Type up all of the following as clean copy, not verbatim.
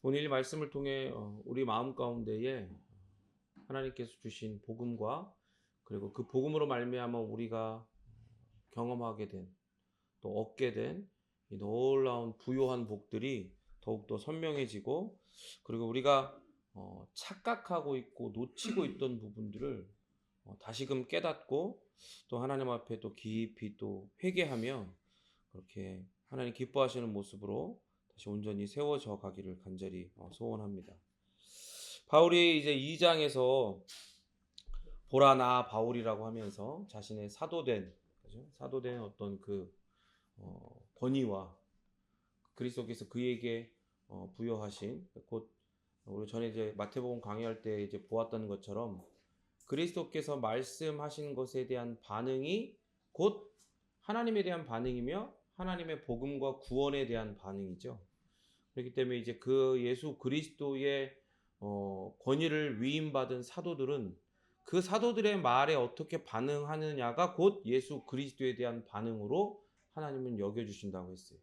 오늘 이 말씀을 통해 우리 마음 가운데에 하나님께서 주신 복음과 그리고 그 복음으로 말미암아 우리가 경험하게 된 또 얻게 된 이 놀라운 부요한 복들이 더욱더 선명해지고 그리고 우리가 착각하고 있고 놓치고 있던 부분들을 다시금 깨닫고 또 하나님 앞에 또 깊이 또 회개하며 그렇게 하나님 기뻐하시는 모습으로 다시 온전히 세워져 가기를 간절히 소원합니다. 바울이 이제 2장에서 보라 나 바울이라고 하면서 자신의 사도된 그죠? 사도된 어떤 그 권위와 그리스도께서 그에게 부여하신 곧 우리 전에 이제 마태복음 강의할 때 이제 보았던 것처럼 그리스도께서 말씀하신 것에 대한 반응이 곧 하나님에 대한 반응이며 하나님의 복음과 구원에 대한 반응이죠. 그렇기 때문에 이제 그 예수 그리스도의 권위를 위임받은 사도들은 그 사도들의 말에 어떻게 반응하느냐가 곧 예수 그리스도에 대한 반응으로 하나님은 여겨주신다고 했어요.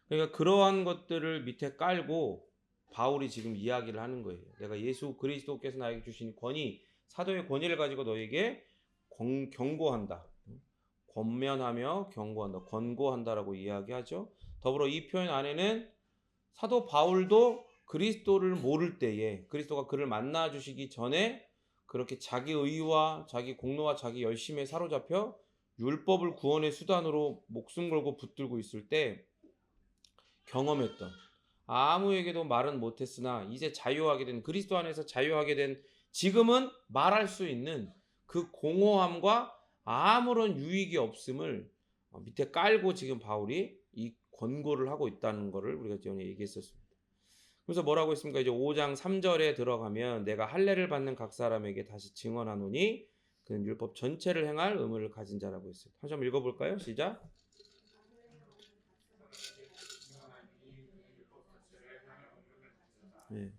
그러니까 그러한 것들을 밑에 깔고 바울이 지금 이야기를 하는 거예요. 내가 예수 그리스도께서 나에게 주신 권위, 사도의 권위를 가지고 너에게 경고한다. 권면하며 경고한다. 권고한다라고 이야기하죠. 더불어 이 표현 안에는 사도 바울도 그리스도를 모를 때에 그리스도가 그를 만나 주시기 전에 그렇게 자기 의와 자기 공로와 자기 열심에 사로잡혀 율법을 구원의 수단으로 목숨 걸고 붙들고 있을 때 경험했던 아무에게도 말은 못했으나 이제 자유하게 된 그리스도 안에서 자유하게 된 지금은 말할 수 있는 그 공허함과 아무런 유익이 없음을 밑에 깔고 지금 바울이 이 권고를 하고 있다는 것을 우리가 전에 얘기했었습니다. 그래서 뭐라고 했습니까? 이제 5장 3절에 들어가면 내가 할례를 받는 각 사람에게 다시 증언하노니 그는 율법 전체를 행할 의무를 가진 자라고 했어요. 다시 한번 읽어볼까요? 시작. 네.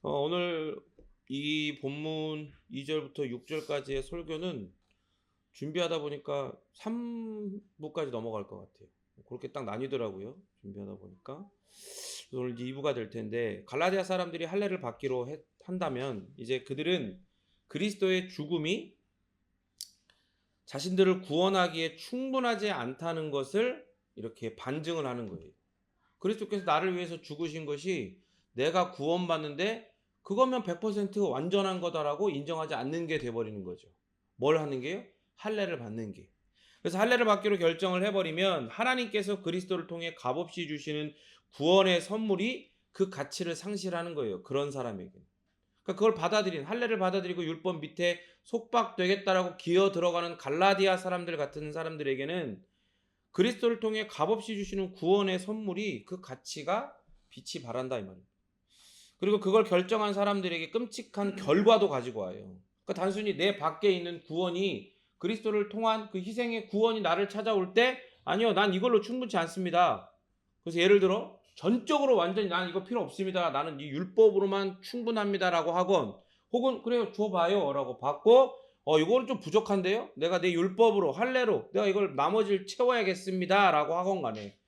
오늘 이 본문 2절부터 6절까지의 설교는 준비하다 보니까 3부까지 넘어갈 것 같아요. 그렇게 딱 나뉘더라고요. 준비하다 보니까. 오늘 이제 2부가 될 텐데 갈라디아 사람들이 할례를 받기로 한다면 이제 그들은 그리스도의 죽음이 자신들을 구원하기에 충분하지 않다는 것을 이렇게 반증을 하는 거예요. 그리스도께서 나를 위해서 죽으신 것이 내가 구원받는데 그거면 100% 완전한 거다라고 인정하지 않는 게 돼버리는 거죠. 뭘 하는 게요? 할례를 받는 게. 그래서 할례를 받기로 결정을 해버리면 하나님께서 그리스도를 통해 값없이 주시는 구원의 선물이 그 가치를 상실하는 거예요. 그런 사람에게. 그러니까 그걸 받아들인 할례를 받아들이고 율법 밑에 속박되겠다라고 기어 들어가는 갈라디아 사람들 같은 사람들에게는 그리스도를 통해 값없이 주시는 구원의 선물이 그 가치가 빛이 발한다 이 말이에요. 그리고 그걸 결정한 사람들에게 끔찍한 결과도 가지고 와요. 그러니까 단순히 내 밖에 있는 구원이 그리스도를 통한 그 희생의 구원이 나를 찾아올 때 아니요, 난 이걸로 충분치 않습니다. 그래서 예를 들어 전적으로 완전히 난 이거 필요 없습니다. 나는 이 율법으로만 충분합니다라고 하건 혹은 그래요 줘봐요 라고 받고 이거는 좀 부족한데요. 내가 내 율법으로 할례로 내가 이걸 나머지를 채워야겠습니다 라고 하건 간에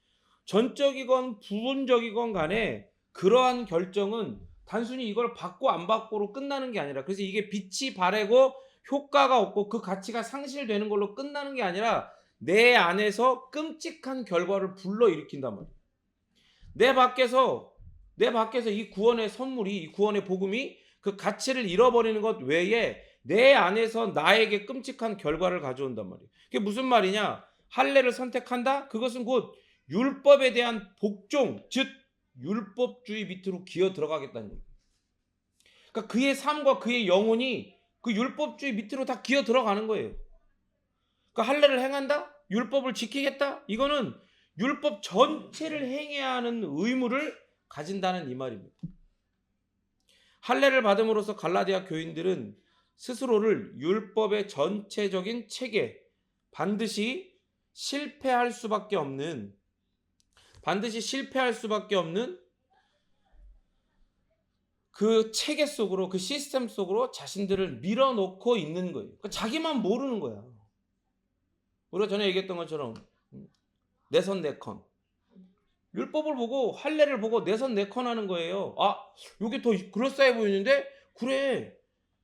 전적이건 부분적이건 간에 그러한 결정은 단순히 이걸 받고 안 받고로 끝나는 게 아니라 그래서 이게 빛이 바래고 효과가 없고 그 가치가 상실되는 걸로 끝나는 게 아니라 내 안에서 끔찍한 결과를 불러일으킨단 말이에요. 내 밖에서 이 구원의 선물이 이 구원의 복음이 그 가치를 잃어버리는 것 외에 내 안에서 나에게 끔찍한 결과를 가져온단 말이에요. 그게 무슨 말이냐? 할례를 선택한다? 그것은 곧 율법에 대한 복종, 즉 율법주의 밑으로 기어 들어가겠다는 거예요. 그러니까 그의 삶과 그의 영혼이 그 율법주의 밑으로 다 기어 들어가는 거예요. 그러니까 할례를 행한다? 율법을 지키겠다? 이거는 율법 전체를 행해야 하는 의무를 가진다는 이 말입니다. 할례를 받음으로써 갈라디아 교인들은 스스로를 율법의 전체적인 체계, 반드시 실패할 수밖에 없는 그 체계 속으로 그 시스템 속으로 자신들을 밀어넣고 있는 거예요. 그러니까 자기만 모르는 거야. 우리가 전에 얘기했던 것처럼 내 선 내 컨. 율법을 보고 할례를 보고 내선 내컨하는 거예요. 아, 요게 더 그럴싸해 보이는데 그래.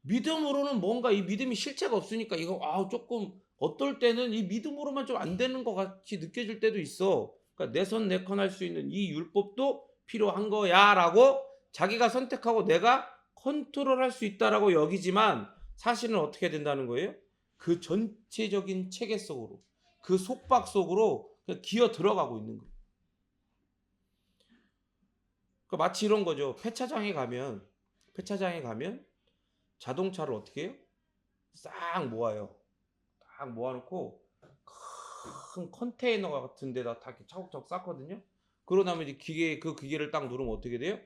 믿음으로는 뭔가 이 믿음이 실체가 없으니까 이거 조금 어떨 때는 이 믿음으로만 좀 안 되는 것 같이 느껴질 때도 있어. 그러니까 내선 내컨할 수 있는 이 율법도 필요한 거야라고 자기가 선택하고 내가 컨트롤할 수 있다라고 여기지만 사실은 어떻게 된다는 거예요? 그 전체적인 체계 속으로 그 속박 속으로 그냥 기어 들어가고 있는 거예요. 그러니까 마치 이런 거죠. 폐차장에 가면 자동차를 어떻게 해요? 싹 모아요. 딱 모아놓고 큰 컨테이너 같은 데다 다 이렇게 차곡차곡 쌓거든요. 그러고 나면 이제 그 기계를 딱 누르면 어떻게 돼요?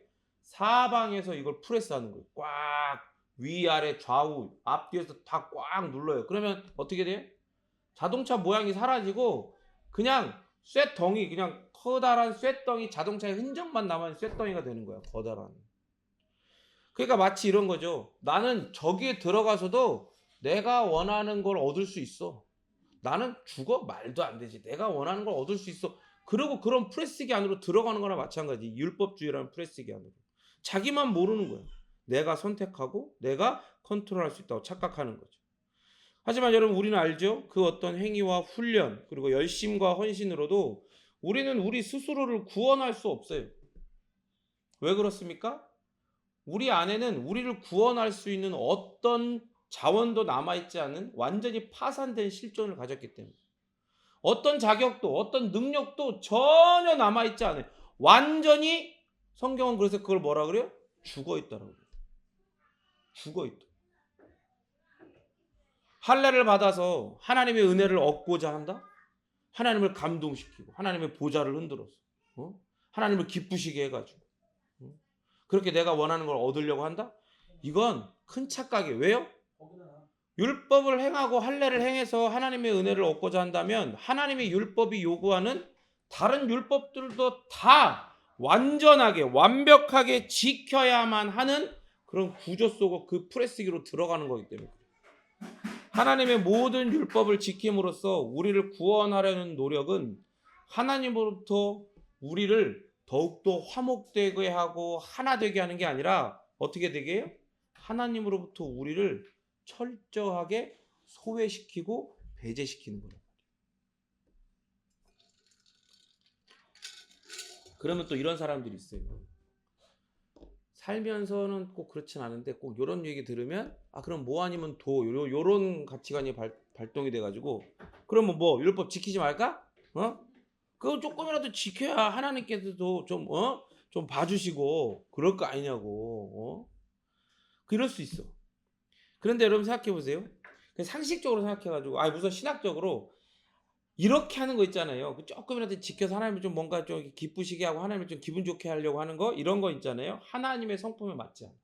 사방에서 이걸 프레스하는 거예요. 꽉 위아래 좌우 앞뒤에서 다 꽉 눌러요. 그러면 어떻게 돼요? 자동차 모양이 사라지고 그냥 쇠덩이, 그냥 커다란 쇠덩이, 자동차의 흔적만 남은 쇠덩이가 되는 거야. 커다란. 그러니까 마치 이런 거죠. 나는 저기에 들어가서도 내가 원하는 걸 얻을 수 있어. 나는 죽어? 말도 안 되지. 내가 원하는 걸 얻을 수 있어. 그리고 그런 프레스기 안으로 들어가는 거나 마찬가지. 율법주의라는 프레스기 안으로. 자기만 모르는 거야. 내가 선택하고 내가 컨트롤할 수 있다고 착각하는 거죠. 하지만 여러분, 우리는 알죠? 그 어떤 행위와 훈련 그리고 열심과 헌신으로도 우리는 우리 스스로를 구원할 수 없어요. 왜 그렇습니까? 우리 안에는 우리를 구원할 수 있는 어떤 자원도 남아있지 않은 완전히 파산된 실존을 가졌기 때문에 어떤 자격도 어떤 능력도 전혀 남아있지 않아요. 완전히 성경은 그래서 그걸 뭐라 그래요? 죽어있다라고 그래요. 죽어있다. 할례를 받아서 하나님의 은혜를 얻고자 한다? 하나님을 감동시키고 하나님의 보좌를 흔들어서 하나님을 기쁘시게 해가지고 그렇게 내가 원하는 걸 얻으려고 한다? 이건 큰 착각이에요. 왜요? 율법을 행하고 할례를 행해서 하나님의 은혜를 얻고자 한다면 하나님의 율법이 요구하는 다른 율법들도 다 완전하게 완벽하게 지켜야만 하는 그런 구조 속으로 그 프레스기로 들어가는 거기 때문에 하나님의 모든 율법을 지킴으로써 우리를 구원하려는 노력은 하나님으로부터 우리를 더욱더 화목되게 하고 하나 되게 하는 게 아니라 어떻게 되게 해요? 하나님으로부터 우리를 철저하게 소외시키고 배제시키는 거예요. 그러면 또 이런 사람들이 있어요. 살면서는 꼭 그렇진 않은데 꼭 이런 얘기 들으면 그럼 뭐 아니면 요런 가치관이 발동이 돼가지고 그러면 뭐 율법 지키지 말까? 그거 조금이라도 지켜야 하나님께서도 좀 봐주시고 그럴 거 아니냐고 그럴 수 있어. 그런데 여러분 생각해 보세요. 상식적으로 생각해가지고 우선 신학적으로 이렇게 하는 거 있잖아요. 조금이라도 지켜서 하나님을 좀 뭔가 좀 기쁘시게 하고 하나님을 좀 기분 좋게 하려고 하는 거 이런 거 있잖아요. 하나님의 성품에 맞지 않아요.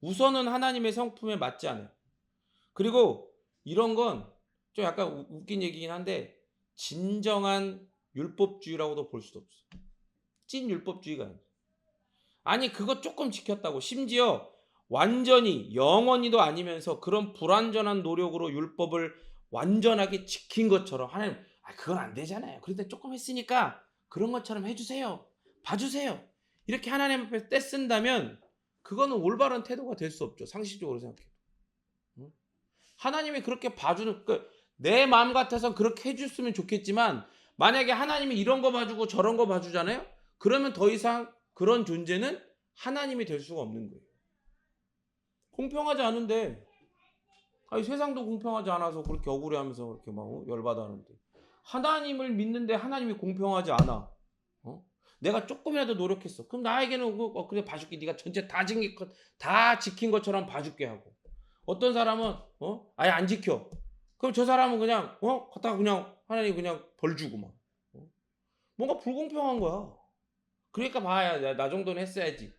우선은 하나님의 성품에 맞지 않아요. 그리고 이런 건 좀 약간 웃긴 얘기긴 한데 진정한 율법주의라고도 볼 수도 없어. 찐 율법주의가 아니에요. 아니 그거 조금 지켰다고 심지어 완전히 영원히도 아니면서 그런 불완전한 노력으로 율법을 완전하게 지킨 것처럼 하나님 그건 안 되잖아요. 그런데 조금 했으니까 그런 것처럼 해주세요. 봐주세요. 이렇게 하나님 앞에 떼쓴다면 그거는 올바른 태도가 될 수 없죠. 상식적으로 생각해도. 하나님이 그렇게 봐주는 내 마음 같아서 그렇게 해줬으면 좋겠지만 만약에 하나님이 이런 거 봐주고 저런 거 봐주잖아요. 그러면 더 이상 그런 존재는 하나님이 될 수가 없는 거예요. 공평하지 않은데 세상도 공평하지 않아서 그렇게 억울해하면서 그렇게 막 열받아 하는데 하나님을 믿는데 하나님이 공평하지 않아. 내가 조금이라도 노력했어. 그럼 나에게는 그래 봐줄게. 네가 전체 다 지킨 것처럼 봐줄게 하고 어떤 사람은 아예 안 지켜. 그럼 저 사람은 그냥 갖다가 그냥 하나님 그냥 벌 주고 막 뭔가 불공평한 거야. 그러니까 봐야 나 정도는 했어야지.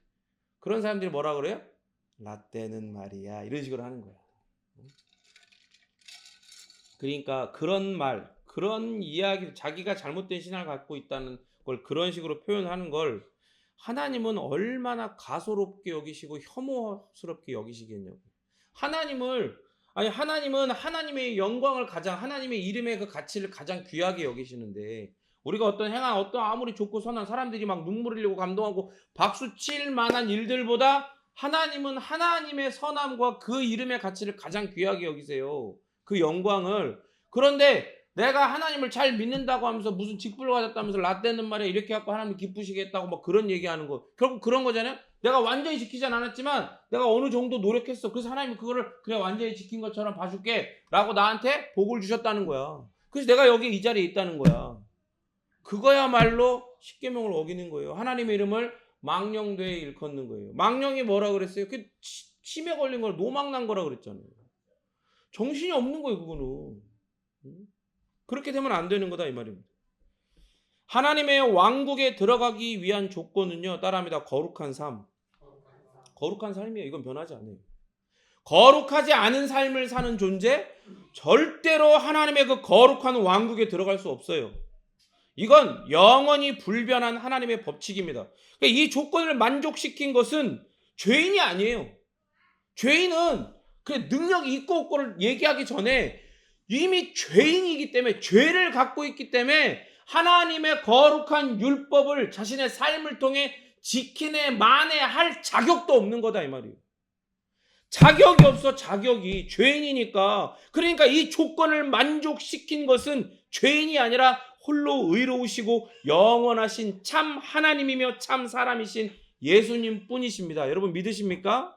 그런 사람들이 뭐라 그래요? 라떼는 말이야 이런 식으로 하는 거야. 그러니까 그런 말, 그런 이야기, 자기가 잘못된 신앙을 갖고 있다는 걸 그런 식으로 표현하는 걸 하나님은 얼마나 가소롭게 여기시고 혐오스럽게 여기시겠냐고. 하나님은 하나님의 영광을 하나님의 이름의 그 가치를 가장 귀하게 여기시는데 우리가 어떤 행한 어떤 아무리 좋고 선한 사람들이 막 눈물 흘리고 감동하고 박수 칠 만한 일들보다 하나님은 하나님의 선함과 그 이름의 가치를 가장 귀하게 여기세요. 그 영광을. 그런데 내가 하나님을 잘 믿는다고 하면서 무슨 직분을 가졌다면서 라떼는 말이야 이렇게 갖고 하나님 기쁘시겠다고 막 그런 얘기하는 거. 결국 그런 거잖아요. 내가 완전히 지키진 않았지만 내가 어느 정도 노력했어. 그래서 하나님이 그거를 그래 완전히 지킨 것처럼 봐줄게 라고 나한테 복을 주셨다는 거야. 그래서 내가 여기 이 자리에 있다는 거야. 그거야말로 십계명을 어기는 거예요. 하나님의 이름을 망령되이 일컫는 거예요. 망령이 뭐라 그랬어요? 그 치매 걸린 걸 노망난 거라 그랬잖아요. 정신이 없는 거예요, 그거는. 그렇게 되면 안 되는 거다 이 말입니다. 하나님의 왕국에 들어가기 위한 조건은요, 따라합니다. 거룩한 삶. 거룩한 삶이에요. 이건 변하지 않아요. 거룩하지 않은 삶을 사는 존재, 절대로 하나님의 그 거룩한 왕국에 들어갈 수 없어요. 이건 영원히 불변한 하나님의 법칙입니다. 그러니까 이 조건을 만족시킨 것은 죄인이 아니에요. 죄인은 그 능력이 있고 없고를 얘기하기 전에 이미 죄인이기 때문에, 죄를 갖고 있기 때문에 하나님의 거룩한 율법을 자신의 삶을 통해 지키네 마네 할 자격도 없는 거다 이 말이에요. 자격이 없어. 자격이. 죄인이니까. 그러니까 이 조건을 만족시킨 것은 죄인이 아니라 홀로 의로우시고 영원하신 참 하나님이며 참 사람이신 예수님 뿐이십니다. 여러분 믿으십니까?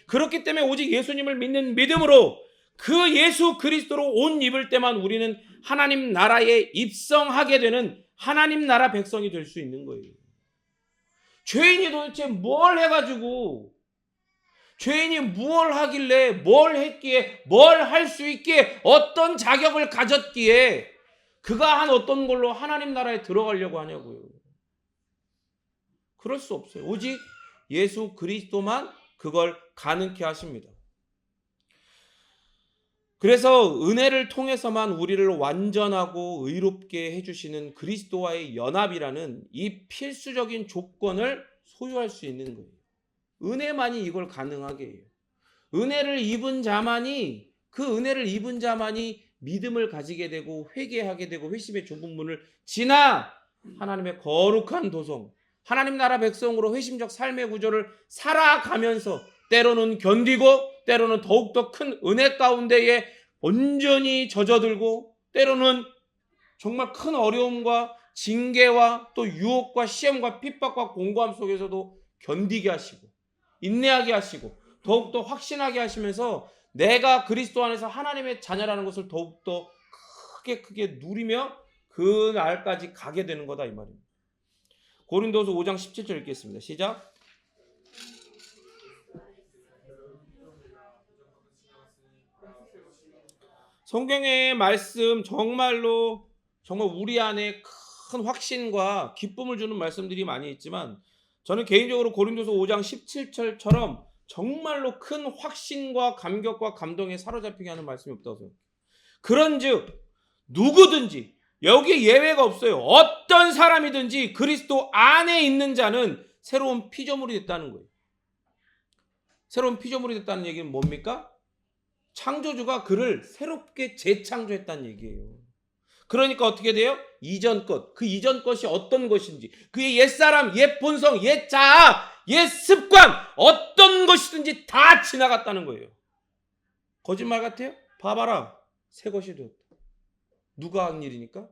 그렇기 때문에 오직 예수님을 믿는 믿음으로 그 예수 그리스도로 옷 입을 때만 우리는 하나님 나라에 입성하게 되는 하나님 나라 백성이 될 수 있는 거예요. 죄인이 도대체 뭘 해가지고, 죄인이 뭘 하길래, 뭘 했기에, 뭘 할 수 있기에, 어떤 자격을 가졌기에 그가 한 어떤 걸로 하나님 나라에 들어가려고 하냐고요. 그럴 수 없어요. 오직 예수 그리스도만 그걸 가능케 하십니다. 그래서 은혜를 통해서만 우리를 완전하고 의롭게 해주시는 그리스도와의 연합이라는 이 필수적인 조건을 소유할 수 있는 거예요. 은혜만이 이걸 가능하게 해요. 은혜를 입은 자만이, 그 은혜를 입은 자만이 믿음을 가지게 되고 회개하게 되고 회심의 좁은 문을 지나 하나님의 거룩한 도성, 하나님 나라 백성으로 회심적 삶의 구조를 살아가면서 때로는 견디고 때로는 더욱더 큰 은혜 가운데에 온전히 젖어들고 때로는 정말 큰 어려움과 징계와 또 유혹과 시험과 핍박과 공고함 속에서도 견디게 하시고 인내하게 하시고 더욱더 확신하게 하시면서 내가 그리스도 안에서 하나님의 자녀라는 것을 더욱더 크게 누리며 그 날까지 가게 되는 거다 이 말입니다. 고린도서 5장 17절 읽겠습니다. 시작. 성경의 말씀 정말로 정말 우리 안에 큰 확신과 기쁨을 주는 말씀들이 많이 있지만 저는 개인적으로 고린도서 5장 17절처럼 정말로 큰 확신과 감격과 감동에 사로잡히게 하는 말씀이 없다고 생각해요. 그런즉 누구든지 여기에 예외가 없어요. 어떤 사람이든지 그리스도 안에 있는 자는 새로운 피조물이 됐다는 거예요. 새로운 피조물이 됐다는 얘기는 뭡니까? 창조주가 그를 새롭게 재창조했다는 얘기예요. 그러니까 어떻게 돼요? 이전 것, 그 이전 것이 어떤 것인지, 그의 옛사람, 옛 본성, 옛 자아, 옛 습관, 어떤 것이든지 다 지나갔다는 거예요. 거짓말 같아요? 봐봐라, 새 것이 되었다. 누가 한 일이니까?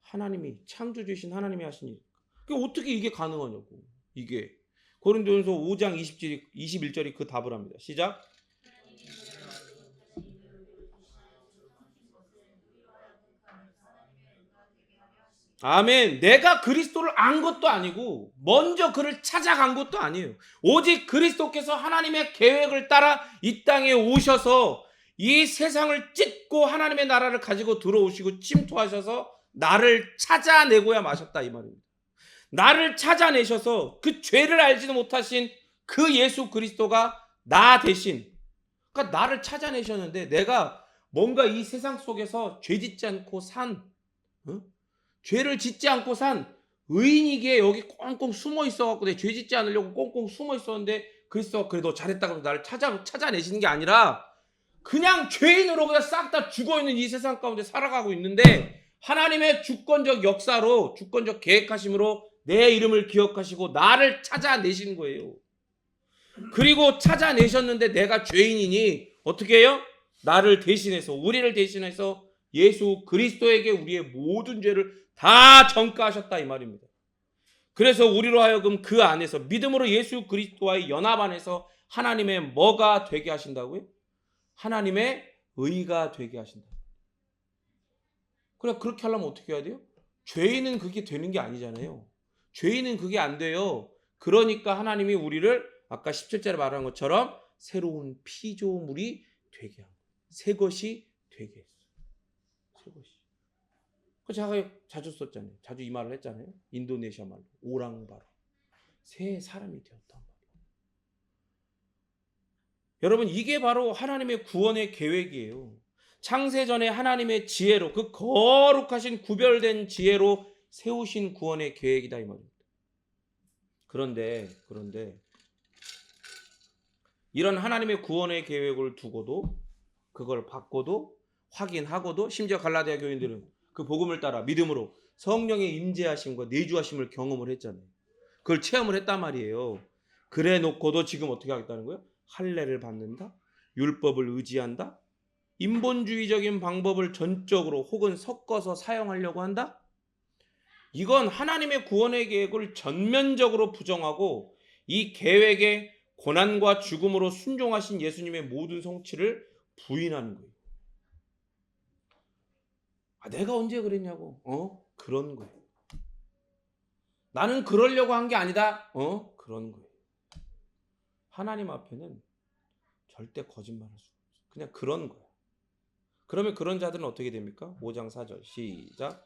하나님이, 창조주이신 하나님이 하신 일이니까. 어떻게 이게 가능하냐고. 이게 고린도전서 5장 21절이 그 답을 합니다. 시작. 아멘. 내가 그리스도를 안 것도 아니고 먼저 그를 찾아간 것도 아니에요. 오직 그리스도께서 하나님의 계획을 따라 이 땅에 오셔서 이 세상을 찢고 하나님의 나라를 가지고 들어오시고 침투하셔서 나를 찾아내고야 마셨다 이 말입니다. 나를 찾아내셔서 그 죄를 알지도 못하신 그 예수 그리스도가 나 대신, 그러니까 나를 찾아내셨는데 내가 뭔가 이 세상 속에서 죄 짓지 않고 산, 죄를 짓지 않고 산 의인이기에 여기 꽁꽁 숨어 있어갖고 내 죄 짓지 않으려고 꽁꽁 숨어 있었는데 그리스도가 그래도 잘했다고 나를 찾아내시는 게 아니라 그냥 죄인으로 그냥 싹 다 죽어있는 이 세상 가운데 살아가고 있는데 하나님의 주권적 역사로, 주권적 계획하심으로 내 이름을 기억하시고 나를 찾아내신 거예요. 그리고 찾아내셨는데 내가 죄인이니 어떻게 해요? 나를 대신해서, 우리를 대신해서 예수 그리스도에게 우리의 모든 죄를 다 전가하셨다 이 말입니다. 그래서 우리로 하여금 그 안에서 믿음으로 예수 그리스도와의 연합 안에서 하나님의 뭐가 되게 하신다고요? 하나님의 의가 되게 하신다. 그래, 그렇게 하려면 어떻게 해야 돼요? 죄인은 그게 되는 게 아니잖아요. 죄인은 그게 안 돼요. 그러니까 하나님이 우리를 아까 17절에 말한 것처럼 새로운 피조물이 되게 한 거예요. 새 것이 되게 했어요. 새 것이. 제가 자주 썼잖아요. 자주 이 말을 했잖아요. 인도네시아 말로 오랑바로 새 사람이 되었단 말이에요. 여러분, 이게 바로 하나님의 구원의 계획이에요. 창세전에 하나님의 지혜로, 그 거룩하신 구별된 지혜로 세우신 구원의 계획이다 이 말입니다. 그런데 이런 하나님의 구원의 계획을 두고도, 그걸 받고도, 확인하고도, 심지어 갈라디아 교인들은 그 복음을 따라 믿음으로 성령의 임재하심과 내주하심을 경험을 했잖아요. 그걸 체험을 했단 말이에요. 그래 놓고도 지금 어떻게 하겠다는 거예요? 할례를 받는다? 율법을 의지한다? 인본주의적인 방법을 전적으로 혹은 섞어서 사용하려고 한다? 이건 하나님의 구원의 계획을 전면적으로 부정하고 이 계획에 고난과 죽음으로 순종하신 예수님의 모든 성취를 부인하는 거예요. 내가 언제 그랬냐고. 그런 거예요. 나는 그러려고 한 게 아니다. 그런 거예요. 하나님 앞에는 절대 거짓말할 수 없어요. 그냥 그런 거야. 그러면 그런 자들은 어떻게 됩니까? 5장 4절 시작.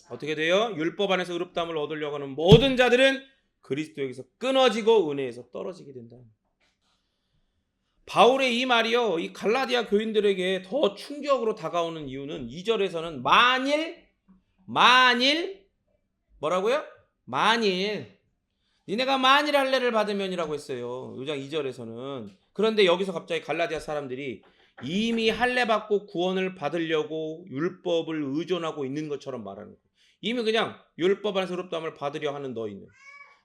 어떻게 돼요? 율법 안에서 의롭다함을 얻으려고 하는 모든 자들은 그리스도에게서 끊어지고 은혜에서 떨어지게 된다. 바울의 이 말이요, 이 갈라디아 교인들에게 더 충격으로 다가오는 이유는 2절에서는 만일 뭐라고요? 만일 니네가 만일 할례를 받으면이라고 했어요. 5장 2절에서는. 그런데 여기서 갑자기 갈라디아 사람들이 이미 할례 받고 구원을 받으려고 율법을 의존하고 있는 것처럼 말하는 거예요. 이미 그냥 율법 안에서 의롭다함을 받으려 하는 너희는.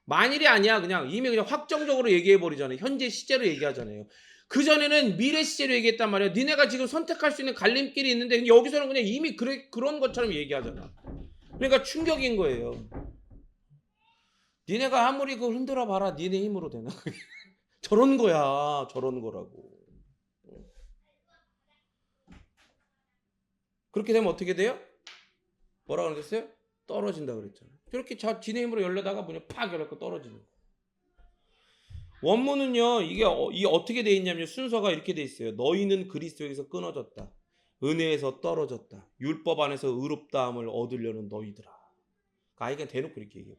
만일이 아니야. 그냥 이미 그냥 확정적으로 얘기해 버리잖아요. 현재 시제로 얘기하잖아요. 그전에는 미래 시제로 얘기했단 말이야. 니네가 지금 선택할 수 있는 갈림길이 있는데 여기서는 그냥 이미 그런 것처럼 얘기하잖아. 그러니까 충격인 거예요. 니네가 아무리 그걸 흔들어 봐라. 니네 힘으로 되나? 저런 거야. 저런 거라고. 그렇게 되면 어떻게 돼요? 뭐라고 그랬어요? 떨어진다 그랬잖아요. 저렇게 지네 힘으로 열려다가 문이 팍 열렸고 떨어지는 거예요. 원문은요, 이게 어떻게 돼 있냐면 순서가 이렇게 돼 있어요. 너희는 그리스도에게서 끊어졌다. 은혜에서 떨어졌다. 율법 안에서 의롭다함을 얻으려는 너희들아. 아이가 대놓고 이렇게 얘기해요.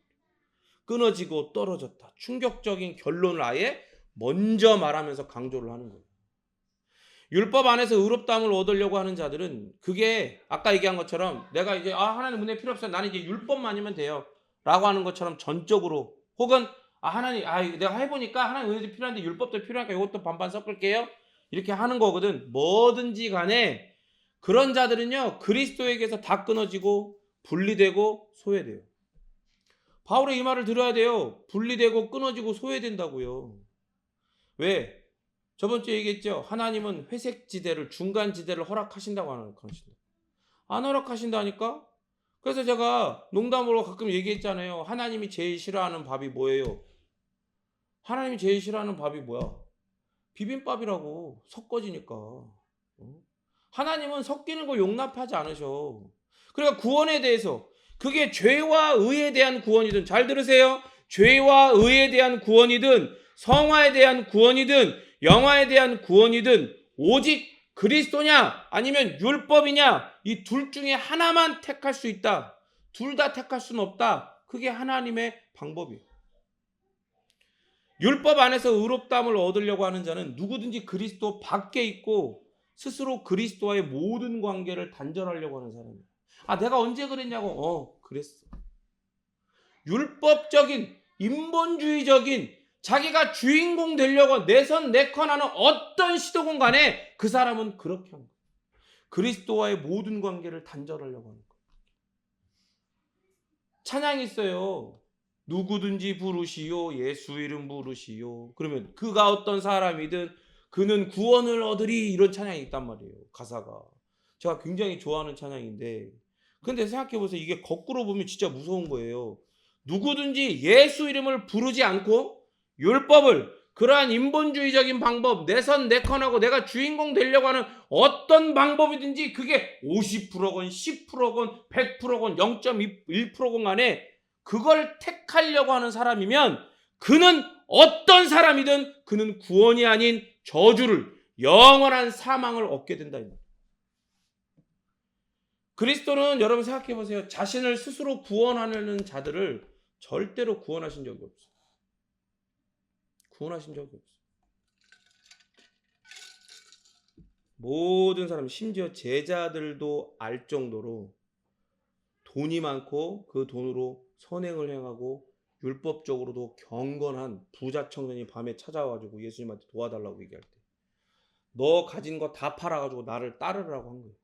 끊어지고 떨어졌다. 충격적인 결론을 아예 먼저 말하면서 강조를 하는 거예요. 율법 안에서 의롭다함을 얻으려고 하는 자들은 그게 아까 얘기한 것처럼 내가 이제 하나님 은혜 필요 없어요. 나는 이제 율법만이면 돼요. 라고 하는 것처럼 전적으로 혹은 하나님 내가 해보니까 하나님 은혜도 필요한데 율법도 필요하니까 이것도 반반 섞을게요. 이렇게 하는 거거든. 뭐든지 간에 그런 자들은요. 그리스도에게서 다 끊어지고 분리되고 소외돼요. 바울의 이 말을 들어야 돼요. 분리되고 끊어지고 소외된다고요. 왜? 저번 주에 얘기했죠. 하나님은 회색지대를 중간지대를 허락하신다고 하는 것이다. 안 허락하신다니까? 그래서 제가 농담으로 가끔 얘기했잖아요. 하나님이 제일 싫어하는 밥이 뭐예요? 하나님이 제일 싫어하는 밥이 뭐야? 비빔밥이라고. 섞어지니까. 하나님은 섞이는 거 용납하지 않으셔. 그러니까 구원에 대해서 그게 죄와 의에 대한 구원이든 잘 들으세요. 죄와 의에 대한 구원이든 성화에 대한 구원이든 영화에 대한 구원이든 오직 그리스도냐 아니면 율법이냐 이 둘 중에 하나만 택할 수 있다. 둘 다 택할 수는 없다. 그게 하나님의 방법이에요. 율법 안에서 의롭다함을 얻으려고 하는 자는 누구든지 그리스도 밖에 있고 스스로 그리스도와의 모든 관계를 단절하려고 하는 사람이에요. 내가 언제 그랬냐고. 그랬어. 율법적인 인본주의적인 자기가 주인공 되려고 내선 내컨 하는 어떤 시도건 간에 그 사람은 그렇게 한 거예요. 그리스도와의 모든 관계를 단절하려고 하는 거예요. 찬양이 있어요. 누구든지 부르시오, 예수 이름 부르시오. 그러면 그가 어떤 사람이든 그는 구원을 얻으리, 이런 찬양이 있단 말이에요. 가사가. 제가 굉장히 좋아하는 찬양인데, 근데 생각해보세요. 이게 거꾸로 보면 진짜 무서운 거예요. 누구든지 예수 이름을 부르지 않고 율법을, 그러한 인본주의적인 방법, 내선 내컨하고 내가 주인공 되려고 하는 어떤 방법이든지 그게 50%건 10%건 100%건 0.1%건 간에 그걸 택하려고 하는 사람이면 그는 어떤 사람이든 그는 구원이 아닌 저주를, 영원한 사망을 얻게 된다. 그리스도는 여러분 생각해 보세요. 자신을 스스로 구원하려는 자들을 절대로 구원하신 적이 없어요. 구원하신 적이 없어요. 모든 사람, 심지어 제자들도 알 정도로 돈이 많고 그 돈으로 선행을 행하고 율법적으로도 경건한 부자 청년이 밤에 찾아와가지고 예수님한테 도와달라고 얘기할 때 너 가진 거 다 팔아가지고 나를 따르라고 한 거예요.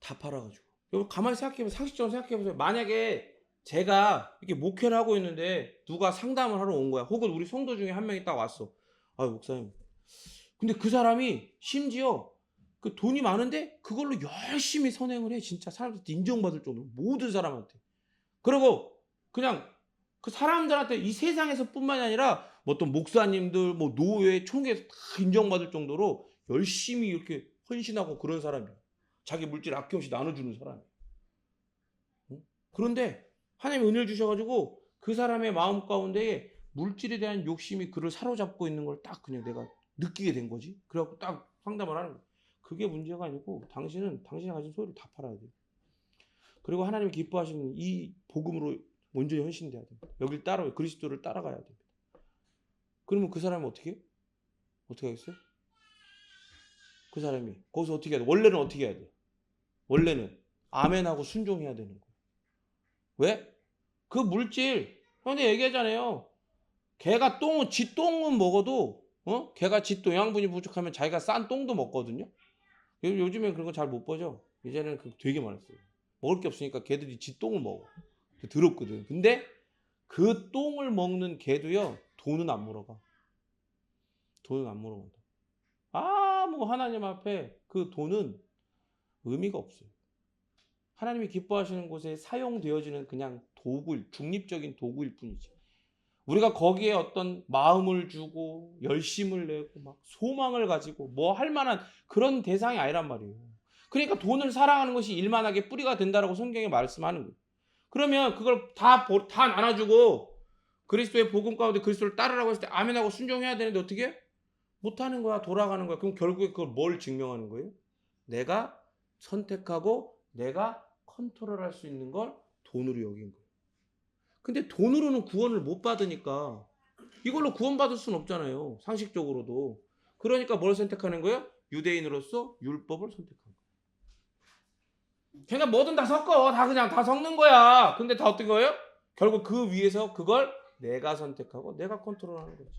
다 팔아가지고. 여러분 가만히 생각해보세요. 상식적으로 생각해보세요. 만약에 제가 이렇게 목회를 하고 있는데 누가 상담을 하러 온 거야. 혹은 우리 성도 중에 한 명이 딱 왔어. 아 목사님. 근데 그 사람이 심지어 그 돈이 많은데 그걸로 열심히 선행을 해. 진짜 사람들한테 인정받을 정도로. 모든 사람한테. 그리고 그냥 그 사람들한테 이 세상에서 뿐만이 아니라 뭐 어떤 목사님들, 뭐 노예, 총회에서 다 인정받을 정도로 열심히 이렇게 헌신하고 그런 사람이야. 자기 물질 아낌없이 나눠주는 사람이야. 응? 그런데 하나님이 은혜를 주셔가지고 그 사람의 마음 가운데에 물질에 대한 욕심이 그를 사로잡고 있는 걸 딱 그냥 내가 느끼게 된 거지. 그래갖고 딱 상담을 하는 거야. 그게 문제가 아니고 당신이 가진 소유를 다 팔아야 돼. 그리고 하나님이 기뻐하시는 이 복음으로 먼저 헌신돼야 됩니다. 여길 따라와요. 그리스도를 따라가야 됩니다. 그러면 그 사람이 어떻게 하겠어요? 그 사람이 거기서 어떻게 해야 돼? 원래는 어떻게 해야 돼? 원래는 아멘하고 순종해야 되는 거예요. 왜? 그 물질, 형님 얘기하잖아요. 개가 지 똥은 먹어도 개가 지 똥 영양분이 부족하면 자기가 싼 똥도 먹거든요. 요즘엔 그런 거 잘 못 보죠. 이제는 되게 많았어요. 먹을 게 없으니까 개들이 지 똥을 먹어. 더럽거든. 근데 그 똥을 먹는 개도요, 돈은 안 물어가. 돈은 안 물어간다. 뭐 하나님 앞에 그 돈은 의미가 없어요. 하나님이 기뻐하시는 곳에 사용되어지는 그냥 중립적인 도구일 뿐이지. 우리가 거기에 어떤 마음을 주고 열심을 내고 막 소망을 가지고 뭐 할 만한 그런 대상이 아니란 말이에요. 그러니까 돈을 사랑하는 것이 일만하게 뿌리가 된다라고 성경에 말씀하는 거예요. 그러면 그걸 다 나눠주고 그리스도의 복음 가운데 그리스도를 따르라고 했을 때 아멘하고 순종해야 되는데 어떻게? 못하는 거야. 돌아가는 거야. 그럼 결국에 그걸 뭘 증명하는 거예요? 내가 선택하고 내가 컨트롤할 수 있는 걸 돈으로 여긴 거예요. 근데 돈으로는 구원을 못 받으니까 이걸로 구원받을 수는 없잖아요. 상식적으로도. 그러니까 뭘 선택하는 거예요? 유대인으로서 율법을 선택하는 거예요. 그러니까 뭐든 다 섞어. 다 그냥 다 섞는 거야. 근데 다 어떤 거예요? 결국 그 위에서 그걸 내가 선택하고 내가 컨트롤하는 거지.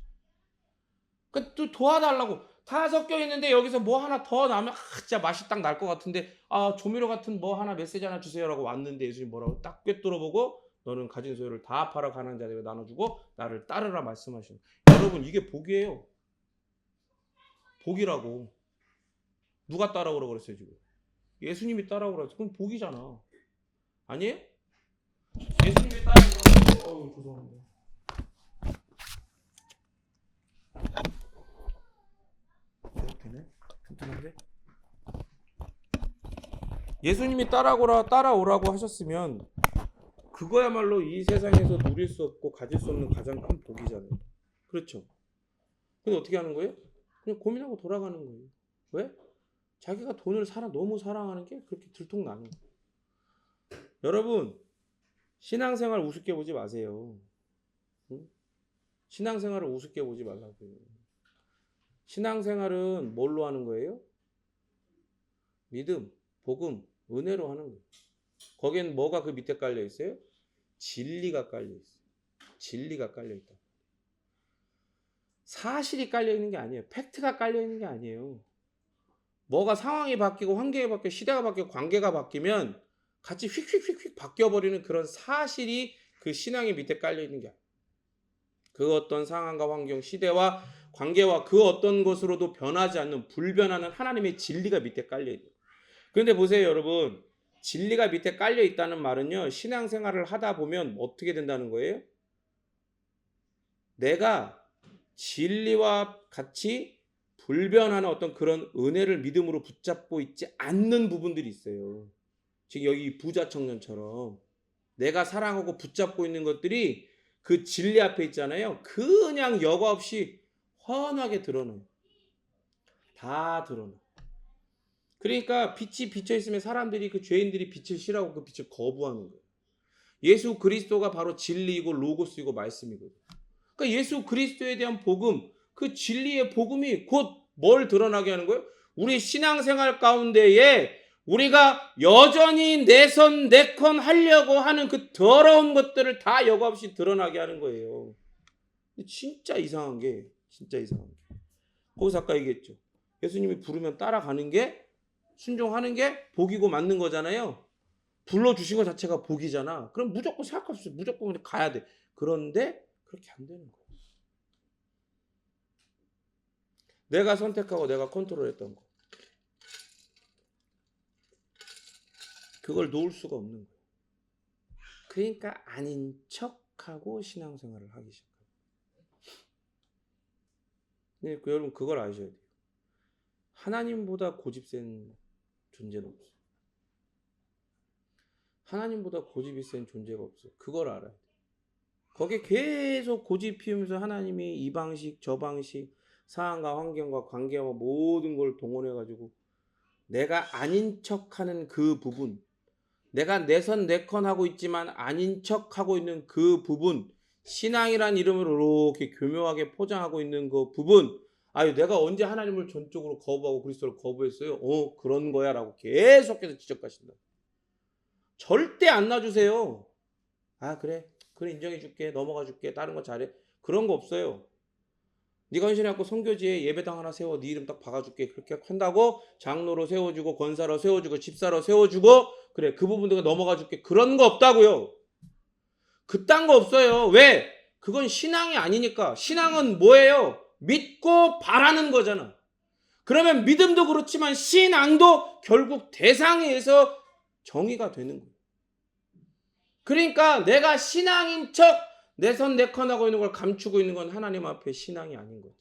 그러니까 또 도와달라고 다 섞여 있는데 여기서 뭐 하나 더 나면 진짜 맛이 딱 날 것 같은데 조미료 같은 뭐 하나 메시지 하나 주세요라고 왔는데 예수님 뭐라고 딱 꿰뚫어보고 너는 가진 소유를 다 팔아 가난한 자들에게 나눠주고 나를 따르라 말씀하시는 거예요. 여러분 이게 복이에요. 복이라고. 누가 따라오라고 그랬어요 지금? 예수님이 따라오라고 그랬어요. 그럼 복이잖아. 아니에요? 예수님이 따라오라고. 죄송합니다. 되네? 튼튼한데? 예수님이 따라오라고 하셨으면 그거야말로 이 세상에서 누릴 수 없고 가질 수 없는 가장 큰 복이잖아요. 그렇죠? 근데 어떻게 하는 거예요? 그냥 고민하고 돌아가는 거예요. 왜? 자기가 돈을 너무 사랑하는 게 그렇게 들통나는 거예요. 여러분 신앙생활 우습게 보지 마세요. 응? 신앙생활을 우습게 보지 말라고요. 신앙생활은 뭘로 하는 거예요? 믿음, 복음, 은혜로 하는 거예요. 거기엔 뭐가 그 밑에 깔려 있어요? 진리가 깔려 있어요. 진리가 깔려 있다. 사실이 깔려 있는 게 아니에요. 팩트가 깔려 있는 게 아니에요. 뭐가 상황이 바뀌고 환경이 바뀌고 시대가 바뀌고 관계가 바뀌면 같이 휙휙휙휙 바뀌어버리는 그런 사실이 그 신앙의 밑에 깔려 있는 게 아니에요. 그 어떤 상황과 환경, 시대와 관계와 그 어떤 것으로도 변하지 않는 불변하는 하나님의 진리가 밑에 깔려 있는 거예요. 그런데 보세요, 여러분. 진리가 밑에 깔려 있다는 말은요, 신앙생활을 하다 보면 어떻게 된다는 거예요? 내가 진리와 같이 불변하는 어떤 그런 은혜를 믿음으로 붙잡고 있지 않는 부분들이 있어요. 지금 여기 부자 청년처럼 내가 사랑하고 붙잡고 있는 것들이 그 진리 앞에 있잖아요. 그냥 여과 없이 환하게 드러나요. 다 드러나. 그러니까 빛이 비쳐 있으면 사람들이 그 죄인들이 빛을 싫어하고 그 빛을 거부하는 거예요. 예수 그리스도가 바로 진리이고 로고스이고 말씀이거든요. 그러니까 예수 그리스도에 대한 복음, 그 진리의 복음이 곧 뭘 드러나게 하는 거예요? 우리 신앙생활 가운데에 우리가 여전히 내선 내컨 하려고 하는 그 더러운 것들을 다 여과 없이 드러나게 하는 거예요. 진짜 이상한 게 거기서 아까 얘기했죠. 예수님이 부르면 따라가는 게 순종하는 게 복이고 맞는 거잖아요. 불러주신 것 자체가 복이잖아. 그럼 무조건 생각할 수 있어. 무조건 가야 돼. 그런데 그렇게 안 되는 거야. 내가 선택하고 내가 컨트롤했던 거. 그걸 놓을 수가 없는 거야. 그러니까 아닌 척하고 신앙생활을 하기 시작해요. 네, 여러분 그걸 아셔야 돼요. 하나님보다 고집센 존재는 없어요. 하나님보다 고집이 센 존재가 없어요. 그걸 알아야 돼요. 거기에 계속 고집 피우면서 하나님이 이 방식 저 방식 상황과 환경과 관계와 모든 걸 동원해가지고 내가 아닌 척하는 그 부분, 내가 내선 내컨 하고 있지만 아닌 척하고 있는 그 부분, 신앙이란 이름으로 이렇게 교묘하게 포장하고 있는 그 부분, 아유 내가 언제 하나님을 전적으로 거부하고 그리스도를 거부했어요? 그런 거야 라고 계속해서 지적하신다. 절대 안 놔주세요. 아 그래 인정해줄게, 넘어가줄게, 다른 거 잘해, 그런 거 없어요. 네가 헌신해갖고 선교지에 예배당 하나 세워, 네 이름 딱 박아줄게, 그렇게 한다고 장로로 세워주고 권사로 세워주고 집사로 세워주고 그래 그 부분도 넘어가줄게, 그런 거 없다고요. 그딴 거 없어요. 왜? 그건 신앙이 아니니까. 신앙은 뭐예요? 믿고 바라는 거잖아. 그러면 믿음도 그렇지만 신앙도 결국 대상에 의해서 정의가 되는 거예요. 그러니까 내가 신앙인 척 내선 내컨하고 있는 걸 감추고 있는 건 하나님 앞에 신앙이 아닌 거지.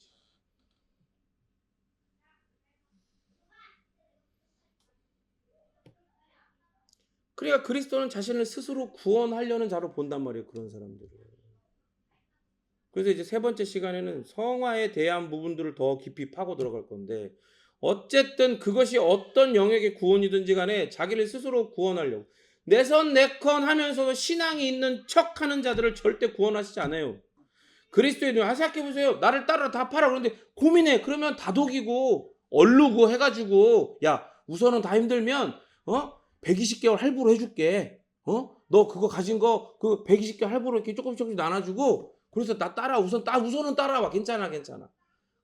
그러니까 그리스도는 자신을 스스로 구원하려는 자로 본단 말이에요. 그런 사람들을. 그래서 이제 세 번째 시간에는 성화에 대한 부분들을 더 깊이 파고 들어갈 건데, 어쨌든 그것이 어떤 영역의 구원이든지 간에 자기를 스스로 구원하려고 내선 내컨 하면서도 신앙이 있는 척하는 자들을 절대 구원하시지 않아요. 그리스도의 눈, 생각해보세요. 나를 따라 다 팔아. 그런데 고민해. 그러면 다독이고 얼르고 해가지고 야 우선은 다 힘들면 120개월 할부로 해줄게. 너 그거 가진 거 그 120개월 할부로 이렇게 조금씩 나눠주고, 그래서 나 따라 우선은 따라와. 괜찮아.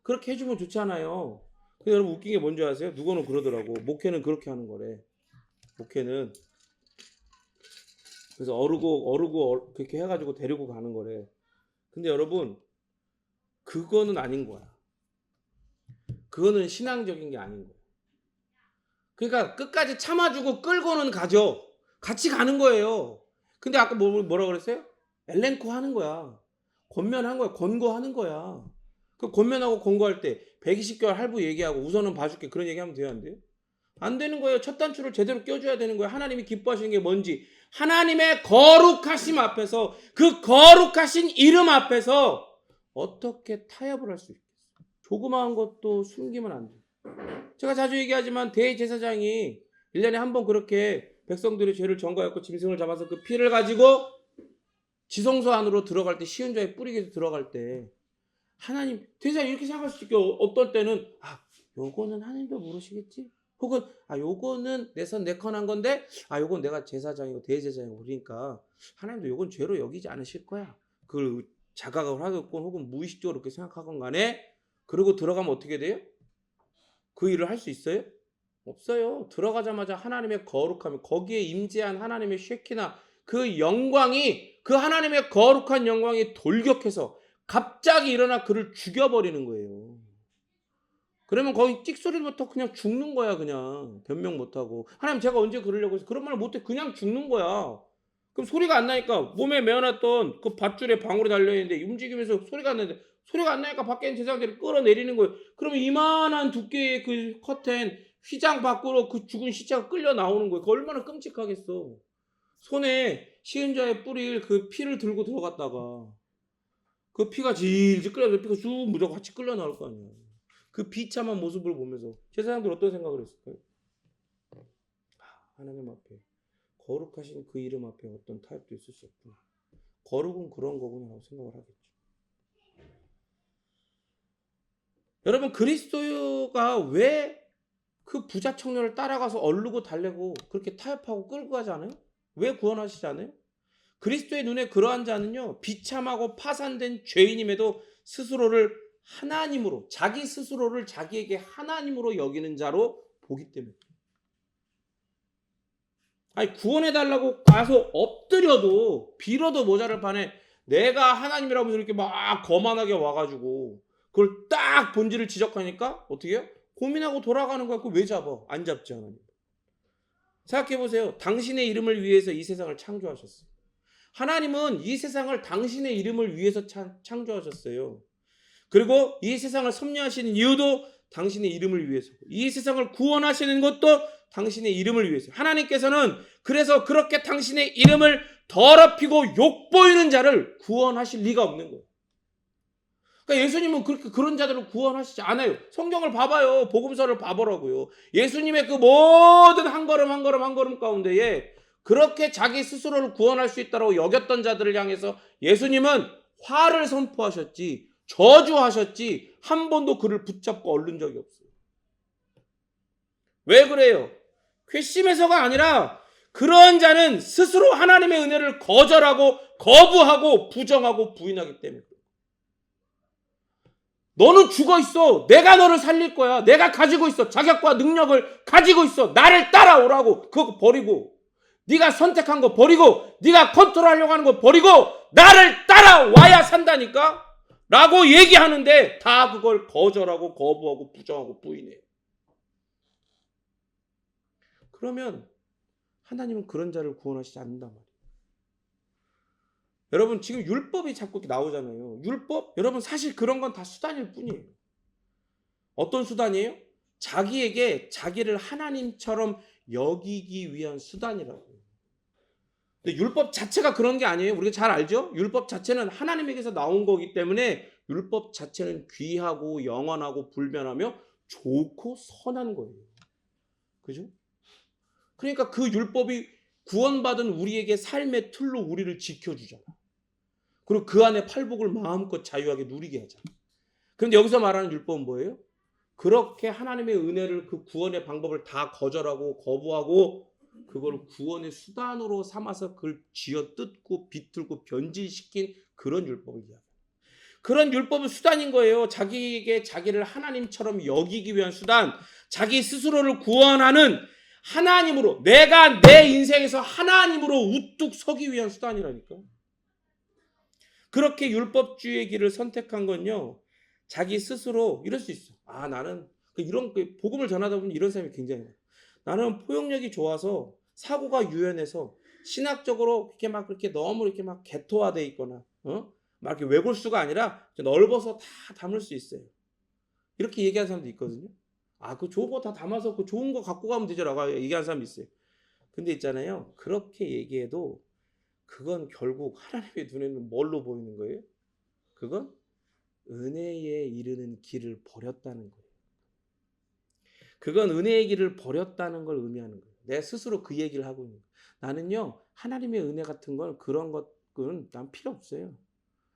그렇게 해주면 좋잖아요. 근데 여러분 웃긴 게 뭔지 아세요? 누구는 그러더라고. 목회는 그렇게 하는 거래. 목회는 그래서 어르고 그렇게 해가지고 데리고 가는 거래. 근데 여러분 그거는 아닌 거야. 그거는 신앙적인 게 아닌 거야. 그러니까 끝까지 참아주고 끌고는 가죠. 같이 가는 거예요. 근데 아까 뭐라 그랬어요? 엘렌코 하는 거야. 권면한 거야. 권고하는 거야. 그 권면하고 권고할 때 120개월 할부 얘기하고 우선은 봐줄게, 그런 얘기하면 돼요, 안 돼요? 안 되는 거예요. 첫 단추를 제대로 껴줘야 되는 거예요. 하나님이 기뻐하시는 게 뭔지, 하나님의 거룩하심 앞에서, 그 거룩하신 이름 앞에서 어떻게 타협을 할 수 있겠어요? 조그마한 것도 숨기면 안 돼요. 제가 자주 얘기하지만 대제사장이 1년에 한 번 그렇게 백성들의 죄를 전가했고 짐승을 잡아서 그 피를 가지고 지성소 안으로 들어갈 때, 시은자에 뿌리게 해서 들어갈 때 하나님, 대제사장이 이렇게 생각할 수 있게, 어떤 때는 요거는 하나님도 모르시겠지? 혹은 요거는 내선 내컨한 건데 요건 내가 제사장이고 대제사장이고 그러니까 하나님도 요건 죄로 여기지 않으실 거야. 그걸 자각을 하겠건 혹은 무의식적으로 그렇게 생각하건 간에 그러고 들어가면 어떻게 돼요? 그 일을 할 수 있어요? 없어요. 들어가자마자 하나님의 거룩함이 거기에 임재한 하나님의 쉐키나 그 영광이 그 하나님의 거룩한 영광이 돌격해서 갑자기 일어나 그를 죽여버리는 거예요. 그러면 거기 찍소리부터 그냥 죽는 거야. 그냥 변명 못하고 하나님 제가 언제 그러려고 해서 그런 말을 못해 그냥 죽는 거야. 그럼 소리가 안 나니까 몸에 메어놨던 그 밧줄에 방울이 달려있는데 움직이면서 소리가 안 나는데 소리가 안 나니까 밖에 있는 제사장들이 끌어내리는 거예요. 그러면 이만한 두께의 그 커튼 휘장 밖으로 그 죽은 시체가 끌려 나오는 거예요. 그 얼마나 끔찍하겠어. 손에 시은자의 뿌릴 그 피를 들고 들어갔다가 그 피가 질질 끌려서 피가 쭉 묻어 같이 끌려 나올 거 아니야. 그 비참한 모습을 보면서 제사장들 어떤 생각을 했을까요? 하나님 앞에 거룩하신 그 이름 앞에 어떤 타협도 있을 수 없구나. 거룩은 그런 거구나 라고 생각을 하겠죠. 여러분 그리스도가 왜 그 부자 청년을 따라가서 얼르고 달래고 그렇게 타협하고 끌고 가지 않아요? 왜 구원하시지 않아요? 그리스도의 눈에 그러한 자는요 비참하고 파산된 죄인임에도 스스로를 하나님으로 자기 스스로를 자기에게 하나님으로 여기는 자로 보기 때문에 아니 구원해달라고 가서 엎드려도 빌어도 모자랄 판에 내가 하나님이라고 해서 이렇게 막 거만하게 와가지고 그걸 딱 본질을 지적하니까 어떻게 해요? 고민하고 돌아가는 거야. 그거 왜 잡아? 안 잡지 하나님. 생각해보세요. 당신의 이름을 위해서 이 세상을 창조하셨어요. 하나님은 이 세상을 당신의 이름을 위해서 창조하셨어요. 그리고 이 세상을 섭리하시는 이유도 당신의 이름을 위해서 이 세상을 구원하시는 것도 당신의 이름을 위해서 하나님께서는 그래서 그렇게 당신의 이름을 더럽히고 욕보이는 자를 구원하실 리가 없는 거예요. 그러니까 예수님은 그렇게 그런 자들을 구원하시지 않아요. 성경을 봐봐요. 복음서를 봐보라고요. 예수님의 그 모든 한 걸음 한 걸음 한 걸음 가운데에 그렇게 자기 스스로를 구원할 수 있다고 여겼던 자들을 향해서 예수님은 화를 선포하셨지 저주하셨지 한 번도 그를 붙잡고 얼른 적이 없어요. 왜 그래요? 괘씸해서가 아니라 그런 자는 스스로 하나님의 은혜를 거절하고 거부하고 부정하고 부인하기 때문에 너는 죽어있어. 내가 너를 살릴 거야. 내가 가지고 있어. 자격과 능력을 가지고 있어. 나를 따라오라고. 그거 버리고 네가 선택한 거 버리고 네가 컨트롤하려고 하는 거 버리고 나를 따라와야 산다니까 라고 얘기하는데 다 그걸 거절하고 거부하고 부정하고 부인해요. 그러면 하나님은 그런 자를 구원하시지 않는단 말이에요. 여러분 지금 율법이 자꾸 나오잖아요. 율법? 여러분 사실 그런 건 다 수단일 뿐이에요. 어떤 수단이에요? 자기에게 자기를 하나님처럼 여기기 위한 수단이라고요. 근데 율법 자체가 그런 게 아니에요. 우리가 잘 알죠? 율법 자체는 하나님에게서 나온 거기 때문에 율법 자체는 귀하고 영원하고 불변하며 좋고 선한 거예요. 그죠? 그러니까 그 율법이 구원받은 우리에게 삶의 틀로 우리를 지켜주잖아. 그리고 그 안에 팔복을 마음껏 자유하게 누리게 하잖아. 그런데 여기서 말하는 율법은 뭐예요? 그렇게 하나님의 은혜를 그 구원의 방법을 다 거절하고 거부하고 그걸 구원의 수단으로 삼아서 그걸 쥐어뜯고 비틀고 변질시킨 그런 율법을 이야기해요. 그런 율법은 수단인 거예요. 자기에게 자기를 하나님처럼 여기기 위한 수단, 자기 스스로를 구원하는 하나님으로 내가 내 인생에서 하나님으로 우뚝 서기 위한 수단이라니까. 그렇게 율법주의의 길을 선택한 건요. 자기 스스로 이럴 수 있어. 아 나는 이런 복음을 전하다 보면 이런 사람이 굉장히 많아. 나는 포용력이 좋아서 사고가 유연해서 신학적으로 이렇게 막 그렇게 너무 이렇게 막 개토화돼 있거나 막 이렇게 외골수가 아니라 넓어서 다 담을 수 있어요. 이렇게 얘기하는 사람도 있거든요. 아, 그 좋은 거 다 담아서 그 좋은 거 갖고 가면 되죠라고 얘기하는 사람이 있어요. 근데 있잖아요. 그렇게 얘기해도 그건 결국 하나님의 눈에는 뭘로 보이는 거예요? 그건 은혜에 이르는 길을 버렸다는 거예요. 그건 은혜의 길을 버렸다는 걸 의미하는 거예요. 내 스스로 그 얘기를 하고 있는 거예요. 나는요. 하나님의 은혜 같은 건 그런 것은 난 필요 없어요.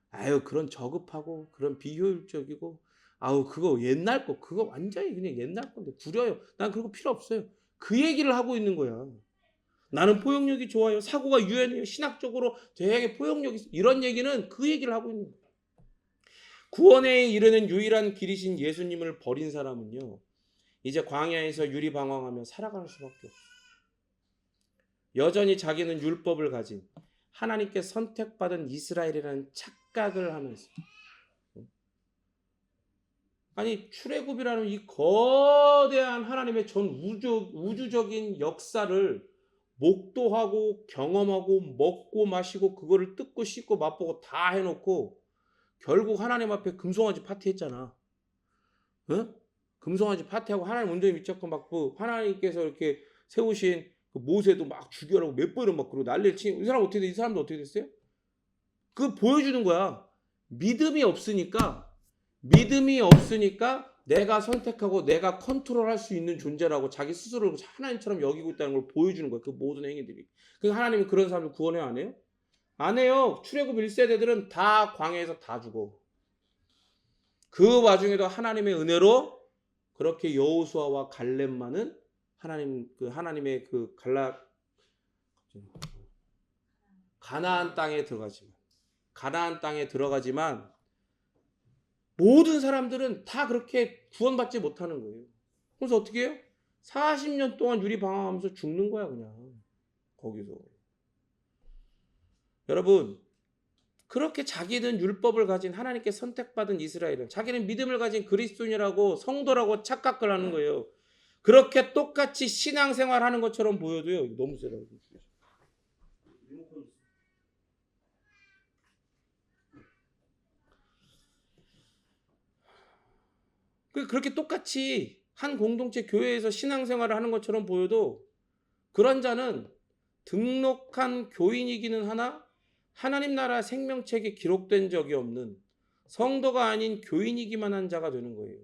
아유 그런 저급하고 그런 비효율적이고 아우 그거 옛날 거 그거 완전히 그냥 옛날 건데 구려요. 난 그거 필요 없어요. 그 얘기를 하고 있는 거야. 나는 포용력이 좋아요. 사고가 유연해요. 신학적으로 되게 포용력이 있어. 이런 얘기는 그 얘기를 하고 있는 거야. 구원에 이르는 유일한 길이신 예수님을 버린 사람은요, 이제 광야에서 유리방황하며 살아갈 수밖에 없어요. 여전히 자기는 율법을 가진 하나님께 선택받은 이스라엘이라는 착각을 하면서, 아니 출애굽이라는 이 거대한 하나님의 전 우주적인 역사를 목도하고 경험하고 먹고 마시고 그거를 뜯고 씻고 맛보고 다 해놓고 결국 하나님 앞에 금송아지 파티했잖아. 응? 금송아지 파티하고 하나님 온전히 밑잡고 막 하나님께서 이렇게 세우신 그 모세도 막 죽여라고 몇 번을 막 그러고 난리를 치고, 이 사람 어떻게 돼? 이 사람도 어떻게 됐어요? 그거 보여주는 거야. 믿음이 없으니까 내가 선택하고 내가 컨트롤할 수 있는 존재라고 자기 스스로를 하나님처럼 여기고 있다는 걸 보여주는 거예요. 그 모든 행위들이. 그러니까 하나님이 그런 사람을 구원해요, 안 해요? 안 해요. 출애굽 1세대들은 다 광야에서 다 죽어. 그 와중에도 하나님의 은혜로 그렇게 여호수아와 갈렙만은 하나님의 그 가나안 땅에 들어가지만 모든 사람들은 다 그렇게 구원받지 못하는 거예요. 그래서 어떻게 해요? 40년 동안 유리방황하면서 죽는 거야, 그냥 거기서. 여러분, 그렇게 자기는 율법을 가진 하나님께 선택받은 이스라엘은, 자기는 믿음을 가진 그리스도인이라고 성도라고 착각을 하는 거예요. 그렇게 똑같이 신앙생활하는 것처럼 보여도요, 너무 세다고. 그렇게 똑같이 한 공동체 교회에서 신앙생활을 하는 것처럼 보여도 그런 자는 등록한 교인이기는 하나 하나님 나라 생명책에 기록된 적이 없는 성도가 아닌 교인이기만 한 자가 되는 거예요.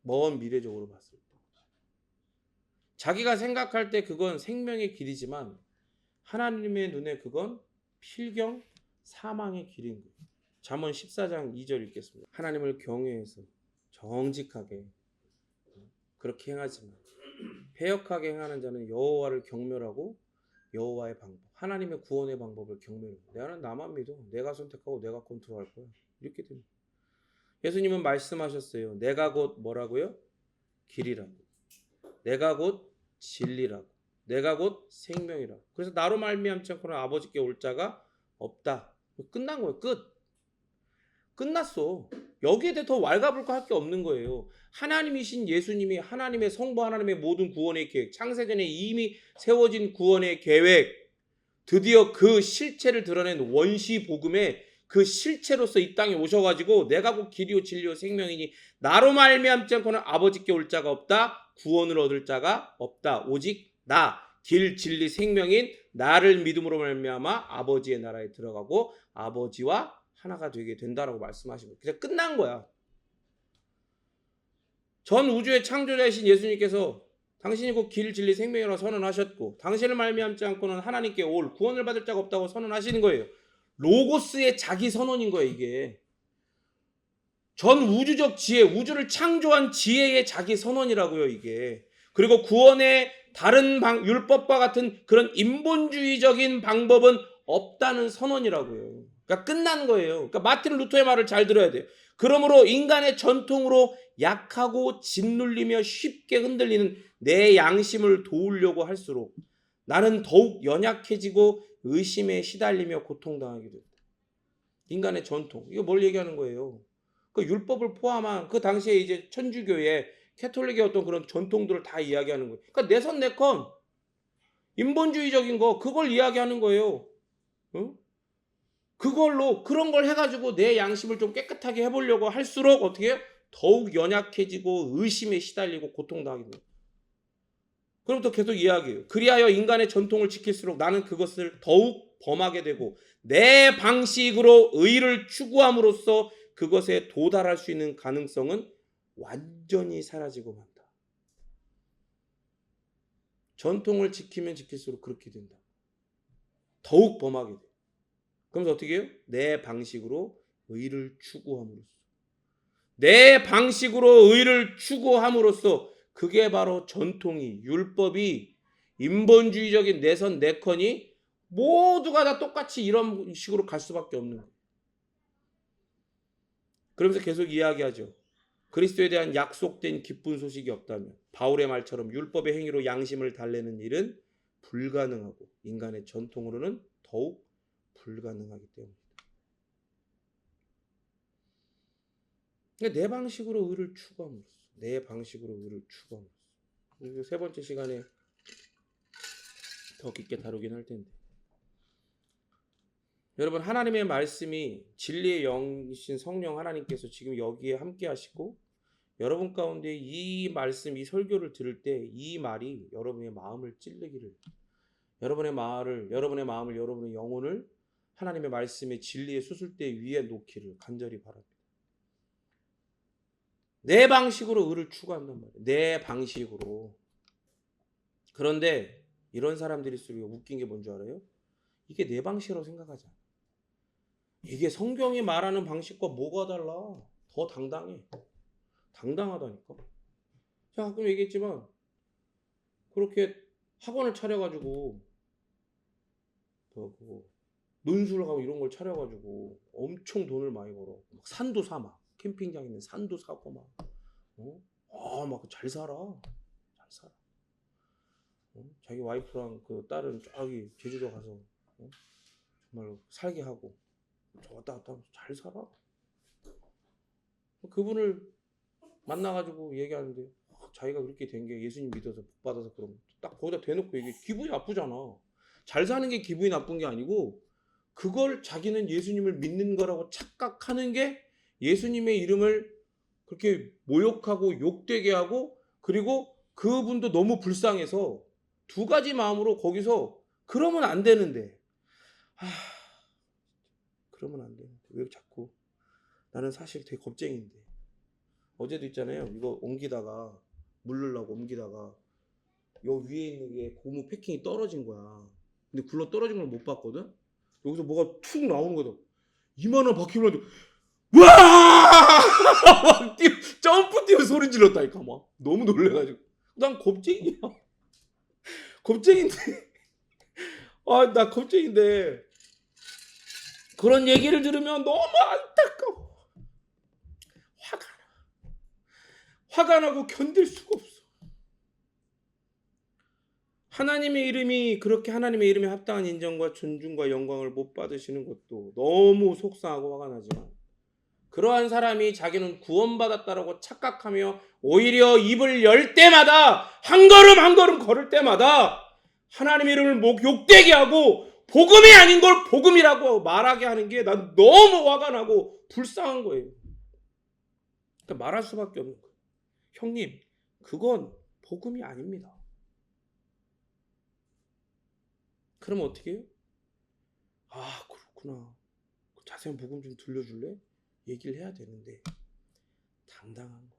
먼 미래적으로 봤을 때. 자기가 생각할 때 그건 생명의 길이지만 하나님의 눈에 그건 필경 사망의 길인 거예요. 잠언 14장 2절 읽겠습니다. 하나님을 경외해서 정직하게 그렇게 행하지만 패역하게 행하는 자는 여호와를 경멸하고 여호와의 방법, 하나님의 구원의 방법을 경멸해. 나는 나만 믿어. 내가 선택하고 내가 컨트롤할 거야. 이렇게 됩니다. 예수님은 말씀하셨어요. 내가 곧 뭐라고요? 길이라고. 내가 곧 진리라고. 내가 곧 생명이라고. 그래서 나로 말미암지 않고는 아버지께 올 자가 없다. 끝난 거예요. 끝났어. 여기에 대해 더 왈가불가 할 게 없는 거예요. 하나님이신 예수님이 하나님의 성부, 하나님의 모든 구원의 계획, 창세전에 이미 세워진 구원의 계획, 드디어 그 실체를 드러낸 원시 복음의 그 실체로서 이 땅에 오셔가지고 내가 곧 길이요 진리요 생명이니 나로 말미암지 않고는 아버지께 올 자가 없다. 구원을 얻을 자가 없다. 오직 나, 길, 진리, 생명인 나를 믿음으로 말미암아 아버지의 나라에 들어가고 아버지와 하나가 되게 된다라고 말씀하시고, 그냥 끝난 거야. 전 우주의 창조자이신 예수님께서 당신이 곧 길, 진리, 생명이라고 선언하셨고 당신을 말미암지 않고는 하나님께 올 구원을 받을 자가 없다고 선언하시는 거예요. 로고스의 자기 선언인 거예요. 이게 전 우주적 지혜, 우주를 창조한 지혜의 자기 선언이라고요. 이게. 그리고 구원의 다른 율법과 같은 그런 인본주의적인 방법은 없다는 선언이라고요. 그러니까 끝난 거예요. 그러니까 마틴 루터의 말을 잘 들어야 돼요. 그러므로 인간의 전통으로 약하고 짓눌리며 쉽게 흔들리는 내 양심을 도우려고 할수록 나는 더욱 연약해지고 의심에 시달리며 고통당하게 된다. 인간의 전통. 이거 뭘 얘기하는 거예요? 그 율법을 포함한 그 당시에 이제 천주교의 캐톨릭의 어떤 그런 전통들을 다 이야기하는 거예요. 그러니까 내선 내컨 인본주의적인 거 그걸 이야기하는 거예요. 응? 그걸로 그런 걸 해가지고 내 양심을 좀 깨끗하게 해보려고 할수록 어떻게 해요? 더욱 연약해지고 의심에 시달리고 고통당하게 돼요. 그럼 또 계속 이야기해요. 그리하여 인간의 전통을 지킬수록 나는 그것을 더욱 범하게 되고 내 방식으로 의를 추구함으로써 그것에 도달할 수 있는 가능성은 완전히 사라지고 만다. 전통을 지키면 지킬수록 그렇게 된다. 더욱 범하게 돼. 그러면서 어떻게 해요? 내 방식으로 의를 추구함으로써. 내 방식으로 의를 추구함으로써 그게 바로 전통이, 율법이, 인본주의적인 내선 내컨이 모두가 다 똑같이 이런 식으로 갈 수밖에 없는 거예요. 그러면서 계속 이야기하죠. 그리스도에 대한 약속된 기쁜 소식이 없다면 바울의 말처럼 율법의 행위로 양심을 달래는 일은 불가능하고 인간의 전통으로는 더욱 불가능하기 때문입니다. 그러니까 내 방식으로 의를 추구함으로써 그리고 세 번째 시간에 더 깊게 다루긴 할 텐데, 여러분, 하나님의 말씀이 진리의 영이신 성령 하나님께서 지금 여기에 함께 하시고 여러분 가운데 이 말씀, 이 설교를 들을 때 이 말이 여러분의 마음을 찔르기를, 여러분의 여러분의 영혼을 하나님의 말씀의 진리의 수술대 위에 놓기를 간절히 바랍니다. 내 방식으로 의를 추구한단 말이에요. 내 방식으로. 그런데 이런 사람들일수록 웃긴 게 뭔지 알아요? 이게 내 방식이라고 생각하지 않아. 이게 성경이 말하는 방식과 뭐가 달라? 더 당당해. 당당하다니까. 제가 가끔 얘기했지만 그렇게 학원을 차려가지고 논술을 하고 이런 걸 차려가지고 엄청 돈을 많이 벌어. 막 산도 사, 막 캠핑장 있는 산도 사고 막, 막 잘 살아. 자기 와이프랑 그 딸은 저기 제주도 가서 정말 살게 하고 저 왔다 갔다 하면서 잘 살아. 그분을 만나가지고 얘기하는데 자기가 그렇게 된 게 예수님 믿어서 복 받아서 그런 거 딱 거기다 대놓고 얘기해. 기분이 나쁘잖아. 잘 사는 게 기분이 나쁜 게 아니고 그걸 자기는 예수님을 믿는 거라고 착각하는 게 예수님의 이름을 그렇게 모욕하고 욕되게 하고, 그리고 그분도 너무 불쌍해서 두 가지 마음으로 거기서 그러면 안 되는데, 그러면 안 되는데 왜 자꾸. 나는 사실 되게 겁쟁인데 어제도 있잖아요. 이거 옮기다가 물 넣으려고 옮기다가 요 위에 있는 게 고무 패킹이 떨어진 거야. 근데 굴러 떨어진 걸 못 봤거든. 여기서 뭐가 툭 나오는 거다. 이만한 바퀴를 와! 막 점프 뛰어 소리 질렀다니까. 막 너무 놀래가지고. 난 겁쟁이야. 겁쟁인데. 나 겁쟁인데 그런 얘기를 들으면 너무 안타까워. 화가 나고 견딜 수가 없어. 하나님의 이름이 그렇게 하나님의 이름에 합당한 인정과 존중과 영광을 못 받으시는 것도 너무 속상하고 화가 나지만, 그러한 사람이 자기는 구원받았다라고 착각하며 오히려 입을 열 때마다 한 걸음 한 걸음 걸을 때마다 하나님의 이름을 욕되게 하고 복음이 아닌 걸 복음이라고 말하게 하는 게 난 너무 화가 나고 불쌍한 거예요. 그러니까 말할 수밖에 없는 거예요. 형님, 그건 복음이 아닙니다. 그러면 어떻게 해요? 그렇구나. 자세한 복음 좀 들려줄래? 얘기를 해야 되는데 당당한 거.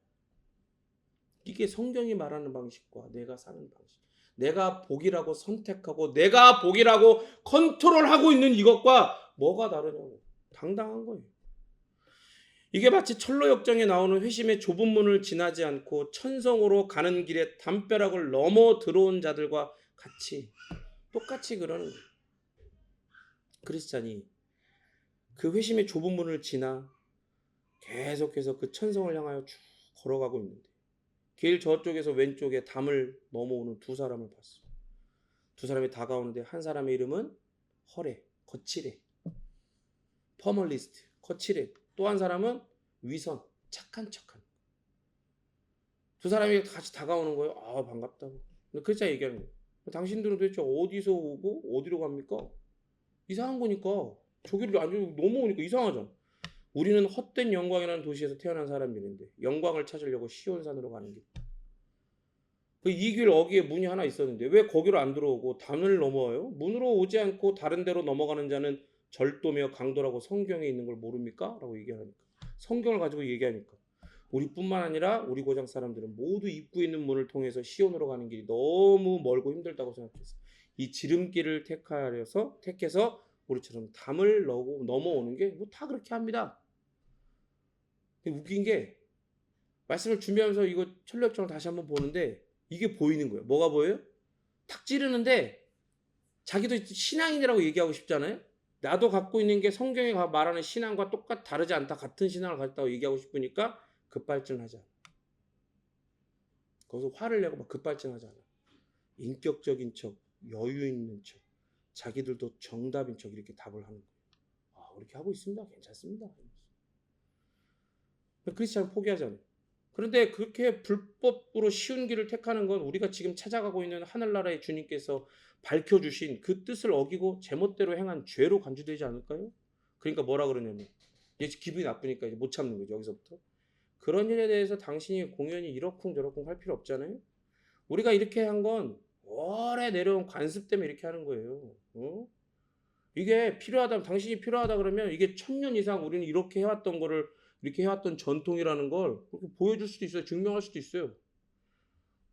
이게 성경이 말하는 방식과 내가 사는 방식. 내가 복이라고 선택하고 내가 복이라고 컨트롤하고 있는 이것과 뭐가 다르냐고. 당당한 거예요. 이게 마치 철로역정에 나오는 회심의 좁은 문을 지나지 않고 천성으로 가는 길에 담벼락을 넘어 들어온 자들과 똑같이 그러는 거예요. 크리스찬이 그 회심의 좁은 문을 지나 계속해서 그 천성을 향하여 쭉 걸어가고 있는데 길 저쪽에서 왼쪽에 담을 넘어오는 두 사람을 봤어요. 두 사람이 다가오는데 한 사람의 이름은 거칠해, 퍼멀리스트, 거칠해. 또 한 사람은 위선, 착한 척한. 두 사람이 같이 다가오는 거예요. 반갑다고. 근데 크리스찬이 얘기하는 거예요. 당신들은 도대체 어디서 오고 어디로 갑니까? 이상한 거니까. 저기를 넘어오니까 이상하잖아. 우리는 헛된 영광이라는 도시에서 태어난 사람들인데 영광을 찾으려고 시온산으로 가는 길. 이 길 어귀에 문이 하나 있었는데 왜 거기로 안 들어오고 담을 넘어와요? 문으로 오지 않고 다른 데로 넘어가는 자는 절도며 강도라고 성경에 있는 걸 모릅니까? 라고 얘기하니까. 성경을 가지고 얘기하니까. 우리뿐만 아니라 우리 고장 사람들은 모두 입구에 있는 문을 통해서 시온으로 가는 길이 너무 멀고 힘들다고 생각했어요. 이 지름길을 택해서 우리처럼 담을 넘어오는 게 다 그렇게 합니다. 웃긴 게 말씀을 준비하면서 이거 철로역정을 다시 한번 보는데 이게 보이는 거예요. 뭐가 보여요? 탁 찌르는데 자기도 신앙인이라고 얘기하고 싶잖아요. 나도 갖고 있는 게 성경에 말하는 신앙과 다르지 않다. 같은 신앙을 가졌다고 얘기하고 싶으니까 급발진하지 않아. 거기서 화를 내고 막 급발진하지 않아. 인격적인 척, 여유 있는 척, 자기들도 정답인 척 이렇게 답을 하는 거예요. 이렇게 하고 있습니다. 괜찮습니다. 크리스찬은 포기하지 않아요. 그런데 그렇게 불법으로 쉬운 길을 택하는 건 우리가 지금 찾아가고 있는 하늘나라의 주님께서 밝혀주신 그 뜻을 어기고 제멋대로 행한 죄로 간주되지 않을까요? 그러니까 뭐라 그러냐면 이제 기분이 나쁘니까 이제 못 참는 거죠. 여기서부터. 그런 일에 대해서 당신이 공연히 이러쿵저러쿵 할 필요 없잖아요. 우리가 이렇게 한 건 오래 내려온 관습 때문에 이렇게 하는 거예요. 이게 필요하다, 당신이 필요하다 그러면 이게 1000년 이상 우리는 이렇게 해왔던 거를 이렇게 해왔던 전통이라는 걸 그렇게 보여줄 수도 있어요. 증명할 수도 있어요.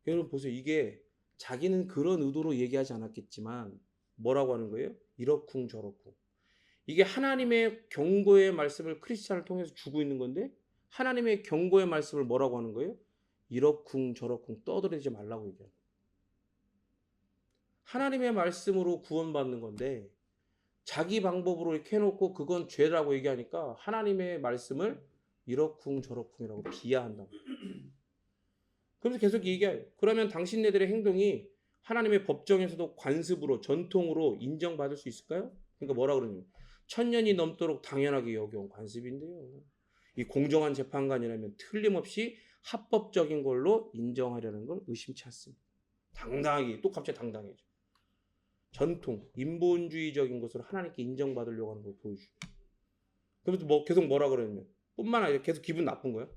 여러분 보세요. 이게 자기는 그런 의도로 얘기하지 않았겠지만 뭐라고 하는 거예요? 이러쿵저러쿵. 이게 하나님의 경고의 말씀을 크리스찬을 통해서 주고 있는 건데 하나님의 경고의 말씀을 뭐라고 하는 거예요? 이러쿵저러쿵 떠들이지 말라고 얘기하는 거예요. 하나님의 말씀으로 구원받는 건데 자기 방법으로 이렇게 해놓고 그건 죄라고 얘기하니까 하나님의 말씀을 이러쿵저러쿵이라고 비하한다. 그래서 계속 얘기해요. 그러면 당신네들의 행동이 하나님의 법정에서도 관습으로 전통으로 인정받을 수 있을까요? 그러니까 뭐라 그러냐면 1000년이 넘도록 당연하게 여겨온 관습인데요. 이 공정한 재판관이라면 틀림없이 합법적인 걸로 인정하려는 걸 의심치 않습니다. 당당하게 또 갑자기 당당해져. 전통, 인본주의적인 것으로 하나님께 인정받으려고 하는 걸 보여주죠. 그래서 계속 뭐라 그러냐면 뿐만 아니라 계속 기분 나쁜 거예요.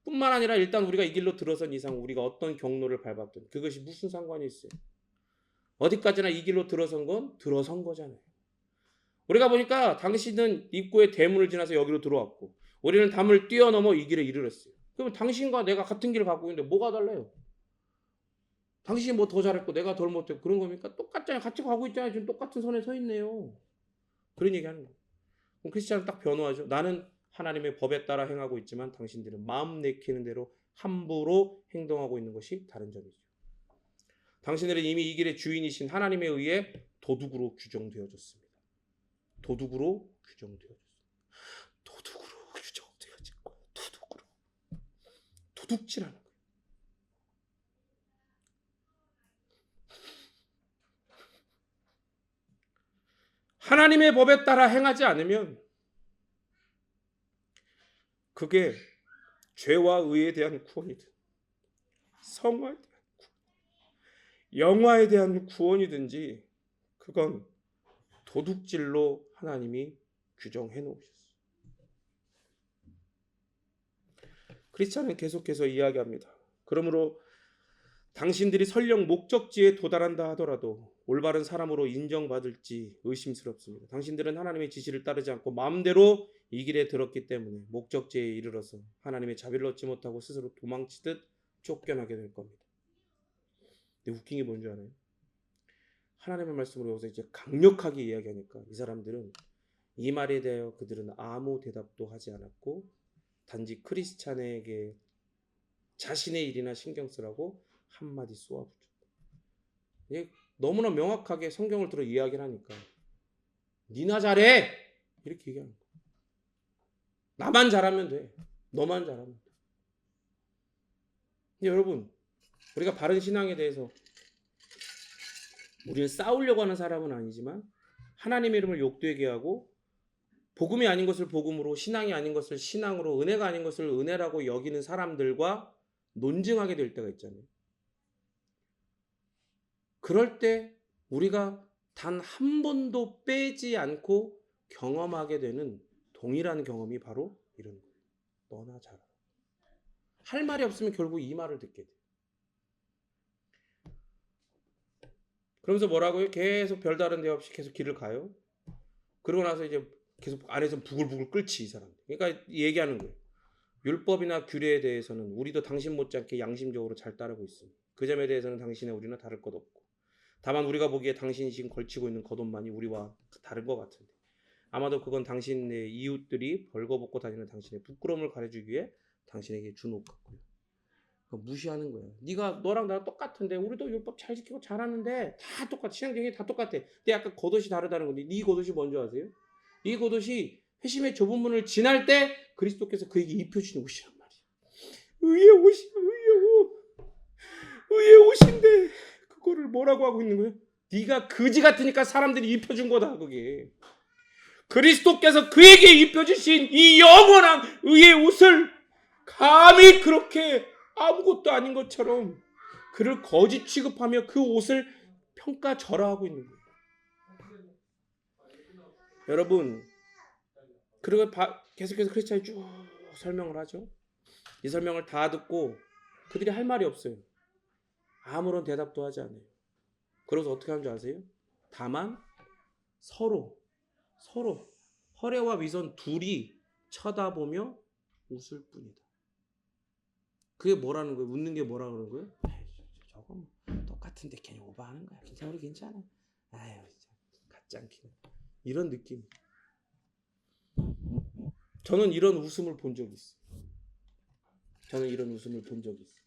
뿐만 아니라 일단 우리가 이 길로 들어선 이상 우리가 어떤 경로를 밟았든 그것이 무슨 상관이 있어요. 어디까지나 이 길로 들어선 건 들어선 거잖아요. 우리가 보니까 당신은 입구에 대문을 지나서 여기로 들어왔고 우리는 담을 뛰어넘어 이 길에 이르렀어요. 그러면 당신과 내가 같은 길을 가고 있는데 뭐가 달라요? 당신이 뭐 더 잘했고 내가 덜 못했고 그런 겁니까? 똑같잖아요. 같이 가고 있잖아요. 지금 똑같은 선에 서 있네요. 그런 얘기하는 거예요. 그럼 크리스찬은 딱 변호하죠. 나는 하나님의 법에 따라 행하고 있지만 당신들은 마음 내키는 대로 함부로 행동하고 있는 것이 다른 점이죠. 당신들은 이미 이 길의 주인이신 하나님에 의해 도둑으로 규정되어졌습니다. 도둑으로 규정되어졌습니다. 도둑으로 규정되어졌고 도둑으로 도둑질하는 거예요. 하나님의 법에 따라 행하지 않으면 그게 죄와 의에 대한 구원이든 성화에 대한 구원, 영화에 대한 구원이든지 그건 도둑질로 하나님이 규정해 놓으셨어요. 크리스찬은 계속해서 이야기합니다. 그러므로 당신들이 설령 목적지에 도달한다 하더라도 올바른 사람으로 인정받을지 의심스럽습니다. 당신들은 하나님의 지시를 따르지 않고 마음대로 이 길에 들었기 때문에 목적지에 이르러서 하나님의 자비를 얻지 못하고 스스로 도망치듯 쫓겨나게 될 겁니다. 근데 웃긴 게 뭔지 알아요? 하나님의 말씀으로 여기서 이제 강력하게 이야기하니까 이 사람들은 이 말에 대하여 그들은 아무 대답도 하지 않았고 단지 크리스찬에게 자신의 일이나 신경 쓰라고 한마디 쏘아붙였다. 너무나 명확하게 성경을 들어 이야기를 하니까 니나 잘해! 이렇게 얘기하는 거야. 나만 잘하면 돼. 너만 잘하면 돼. 근데 여러분 우리가 바른 신앙에 대해서 우리는 싸우려고 하는 사람은 아니지만 하나님의 이름을 욕되게 하고 복음이 아닌 것을 복음으로 신앙이 아닌 것을 신앙으로 은혜가 아닌 것을 은혜라고 여기는 사람들과 논증하게 될 때가 있잖아요. 그럴 때 우리가 단 한 번도 빼지 않고 경험하게 되는 동일한 경험이 바로 이런 거예요. 너나 잘하라. 할 말이 없으면 결국 이 말을 듣게 돼요. 그러면서 뭐라고요? 계속 별다른 데 없이 계속 길을 가요. 그러고 나서 이제 계속 안에서 부글부글 끓지 이 사람. 그러니까 얘기하는 거예요. 율법이나 규례에 대해서는 우리도 당신 못지않게 양심적으로 잘 따르고 있습니다. 그 점에 대해서는 당신의 우리는 다를 것 없고 다만 우리가 보기에 당신이 지금 걸치고 있는 겉옷만이 우리와 다른 것 같은데 아마도 그건 당신의 이웃들이 벌거벗고 다니는 당신의 부끄러움을 가려주기 위해 당신에게 준 옷 같고요. 무시하는 거야. 네가 너랑 나랑 똑같은데 우리도 율법 잘 지키고 잘하는데 다 똑같아. 신앙적인 게 다 똑같아. 근데 약간 겉옷이 다르다는 건데 네 겉옷이 뭔지 아세요? 이 겉옷이 회심의 좁은 문을 지날 때 그리스도께서 그에게 입혀주는 옷이란 말이에요. 의의 옷이야, 의의 옷. 의의 옷인데 그거를 뭐라고 하고 있는 거예요? 네가 거지 같으니까 사람들이 입혀준 거다. 그게 그리스도께서 그에게 입혀주신 이 영원한 의의 옷을 감히 그렇게 아무것도 아닌 것처럼 그를 거짓 취급하며 그 옷을 평가절하하고 있는 거예요. 여러분, 그리고 계속해서 크리스찬이 쭉 설명을 하죠. 이 설명을 다 듣고 그들이 할 말이 없어요. 아무런 대답도 하지 않아요. 그래서 어떻게 하는 줄 아세요? 다만 서로 허례와 위선 둘이 쳐다보며 웃을 뿐이다. 그게 뭐라는 거예요? 웃는 게 뭐라 그러는 거예요? 저거 뭐 똑같은데 괜히 오버하는 거야. 괜찮아, 우리 괜찮아. 아유, 같지 않긴. 이런 느낌. 저는 이런 웃음을 본 적이 있어요. 저는 이런 웃음을 본 적이 있어요.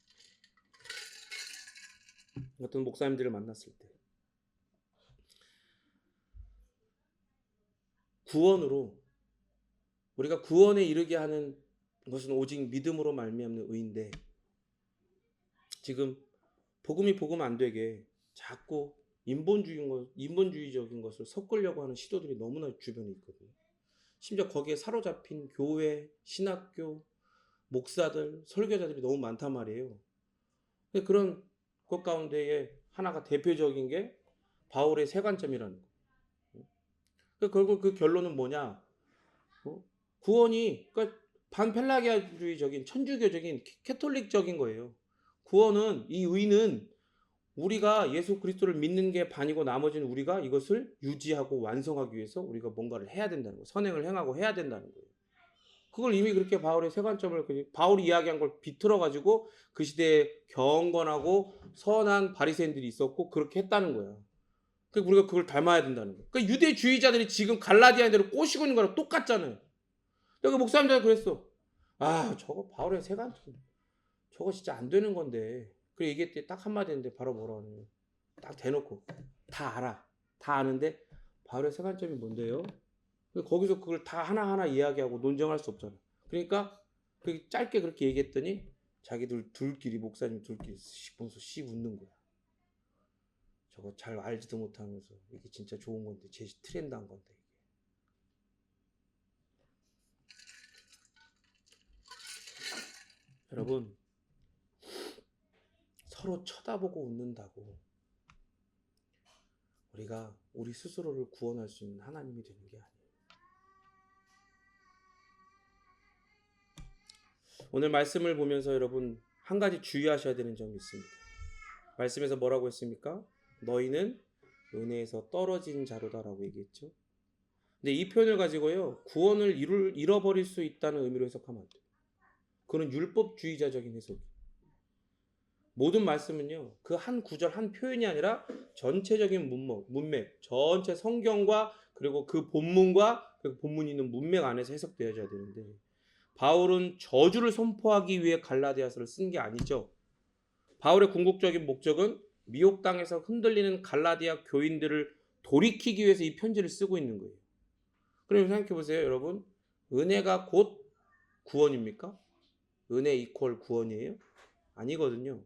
어떤 목사님들을 만났을 때 구원으로 우리가 구원에 이르게 하는 것은 오직 믿음으로 말미암는 의인데 지금 복음이 복음 안 되게 자꾸 인본주의적인 것을 섞으려고 하는 시도들이 너무나 주변에 있거든요. 심지어 거기에 사로잡힌 교회, 신학교, 목사들, 설교자들이 너무 많단 말이에요. 그런 것 가운데에 하나가 대표적인 게 바울의 세 관점이라는 거예요. 결국 그 결론은 뭐냐? 구원이 그러니까 반펠라기아주의적인 천주교적인 캐톨릭적인 거예요. 구원은 이 의는 우리가 예수 그리스도를 믿는 게 반이고 나머지는 우리가 이것을 유지하고 완성하기 위해서 우리가 뭔가를 해야 된다는 거예요. 선행을 행하고 해야 된다는 거예요. 그걸 이미 그렇게 바울의 세 관점을 바울이 이야기한 걸 비틀어 가지고 그 시대에 경건하고 선한 바리새인들이 있었고 그렇게 했다는 거야. 그러니까 우리가 그걸 닮아야 된다는 거야. 그러니까 유대주의자들이 지금 갈라디아인대로 꼬시고 있는 거랑 똑같잖아요. 내가 목사님들 그랬어. 아, 저거 바울의 세 관점. 저거 진짜 안 되는 건데. 그래 얘기했더니 딱 한마디 했는데 바로 뭐라 하냐면 딱 대놓고 다 알아. 다 아는데 바울의 세 관점이 뭔데요? 거기서 그걸 다 하나하나 이야기하고 논쟁할 수 없잖아. 그러니까 짧게 그렇게 얘기했더니 자기들 둘끼리 목사님 둘끼리 보면서 씩 웃는 거야. 저거 잘 알지도 못하면서 이게 진짜 좋은 건데 제 트렌드한 건데. 여러분 서로 쳐다보고 웃는다고 우리가 우리 스스로를 구원할 수 있는 하나님이 되는 게 아니에요. 오늘 말씀을 보면서 여러분 한 가지 주의하셔야 되는 점이 있습니다. 말씀에서 뭐라고 했습니까? 너희는 은혜에서 떨어진 자로다라고 얘기했죠. 근데 이 표현을 가지고요 구원을 잃어버릴 수 있다는 의미로 해석하면 안 돼요. 그건 율법주의자적인 해석이에요. 모든 말씀은요 그 한 구절 한 표현이 아니라 전체적인 문맥 전체 성경과 그리고 그 본문과 그 본문이 있는 문맥 안에서 해석되어져야 되는데 바울은 저주를 선포하기 위해 갈라디아서를 쓴 게 아니죠. 바울의 궁극적인 목적은 미혹당에서 흔들리는 갈라디아 교인들을 돌이키기 위해서 이 편지를 쓰고 있는 거예요. 그럼 생각해 보세요 여러분. 은혜가 곧 구원입니까? 은혜 이퀄 구원이에요? 아니거든요.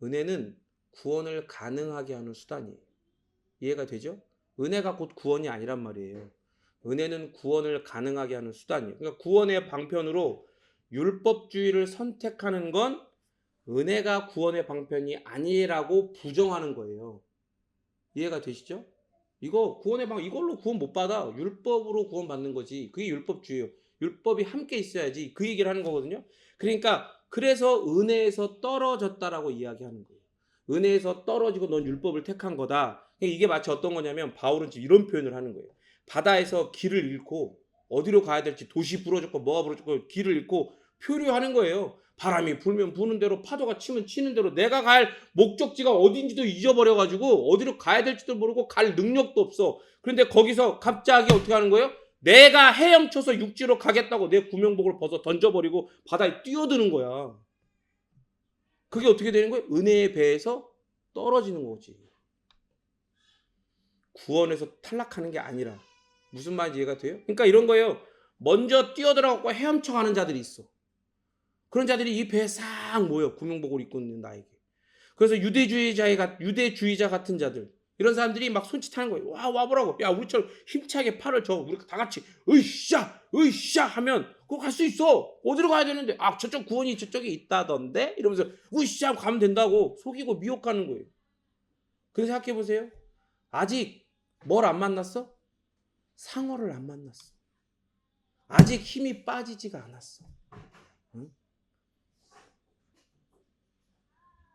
은혜는 구원을 가능하게 하는 수단이에요. 이해가 되죠? 은혜가 곧 구원이 아니란 말이에요. 은혜는 구원을 가능하게 하는 수단이에요. 그러니까 구원의 방편으로 율법주의를 선택하는 건 은혜가 구원의 방편이 아니라고 부정하는 거예요. 이해가 되시죠? 이거 구원의 이걸로 구원 못 받아. 율법으로 구원 받는 거지. 그게 율법주의예요. 율법이 함께 있어야지. 그 얘기를 하는 거거든요. 그러니까 그래서 은혜에서 떨어졌다라고 이야기하는 거예요. 은혜에서 떨어지고 넌 율법을 택한 거다. 이게 마치 어떤 거냐면 바울은 지금 이런 표현을 하는 거예요. 바다에서 길을 잃고 어디로 가야 될지 도시 부러졌고 뭐가 부러졌고 길을 잃고 표류하는 거예요. 바람이 불면 부는 대로 파도가 치면 치는 대로 내가 갈 목적지가 어딘지도 잊어버려가지고 어디로 가야 될지도 모르고 갈 능력도 없어. 그런데 거기서 갑자기 어떻게 하는 거예요? 내가 헤엄쳐서 육지로 가겠다고 내 구명복을 벗어 던져버리고 바다에 뛰어드는 거야. 그게 어떻게 되는 거예요? 은혜의 배에서 떨어지는 거지. 구원에서 탈락하는 게 아니라 무슨 말인지 이해가 돼요? 그러니까 이런 거예요. 먼저 뛰어들어가고 헤엄쳐 가는 자들이 있어. 그런 자들이 이 배에 싹 모여. 구명복을 입고 있는 나에게. 그래서 유대주의자 같은 자들, 이런 사람들이 막 손짓하는 거예요. 와보라고. 야, 우리처럼 힘차게 팔을 저 우리 다 같이 으쌰 하면 그거 갈 수 있어. 어디로 가야 되는데? 아, 저쪽 구원이 저쪽에 있다던데? 이러면서 으쌰 가면 된다고 속이고 미혹하는 거예요. 근데 생각해 보세요. 아직 뭘 안 만났어? 상어를 안 만났어. 아직 힘이 빠지지가 않았어. 응?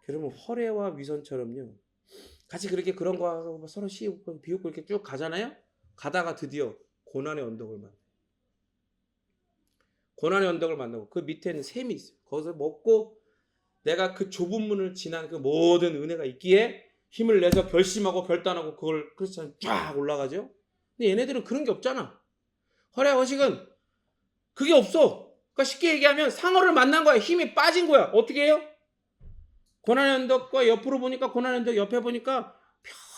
여러분, 허례와 위선처럼요. 같이 그렇게 그런 거 하고 서로 시우고 비웃고 이렇게 쭉 가잖아요. 가다가 드디어 고난의 언덕을 만나. 고난의 언덕을 만나고 그 밑에는 샘이 있어요. 거기서 먹고 내가 그 좁은 문을 지난 그 모든 은혜가 있기에 힘을 내서 결심하고 결단하고 그걸 크리스찬 쫙 올라가죠. 근데 얘네들은 그런 게 없잖아. 허례 허식은 그게 없어. 그러니까 쉽게 얘기하면 상어를 만난 거야. 힘이 빠진 거야. 어떻게 해요? 고난의 언덕과 옆으로 보니까 고난의 언덕 옆에 보니까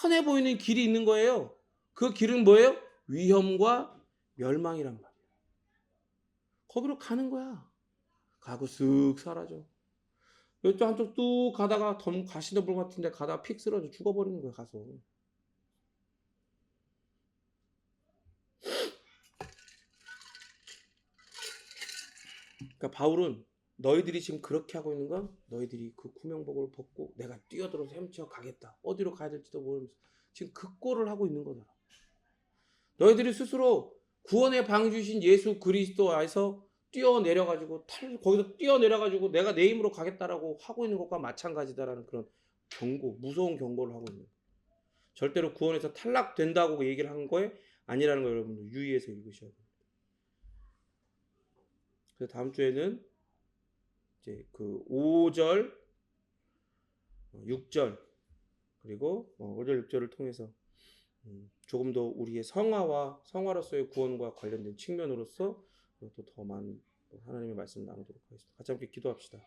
편해 보이는 길이 있는 거예요. 그 길은 뭐예요? 위험과 멸망이란 말이에요. 거기로 가는 거야. 가고 쓱 사라져. 또 한쪽 뚝 가다가 가시덤불 같은 데 가다가 픽 쓰러져 죽어버리는 거야, 가서. 그러니까 바울은 너희들이 지금 그렇게 하고 있는 건 너희들이 그 구명복을 벗고 내가 뛰어들어서 헤엄쳐 가겠다. 어디로 가야 될지도 모르면서 지금 그 꼴을 하고 있는 거다. 너희들이 스스로 구원의 방 주신 예수 그리스도에서 뛰어내려가지고 거기서 뛰어내려가지고 내가 내 힘으로 가겠다라고 하고 있는 것과 마찬가지다라는 그런 경고, 무서운 경고를 하고 있는 거예요. 절대로 구원에서 탈락된다고 얘기를 한 거에 아니라는 거 여러분들 유의해서 읽으셔야 돼요. 그래서 다음 주에는 이제 그 5절, 6절 그리고 5절, 6절을 통해서 조금 더 우리의 성화로서의 구원과 관련된 측면으로서 또 더 많은 하나님의 말씀을 나누도록 하겠습니다. 같이 함께 기도합시다.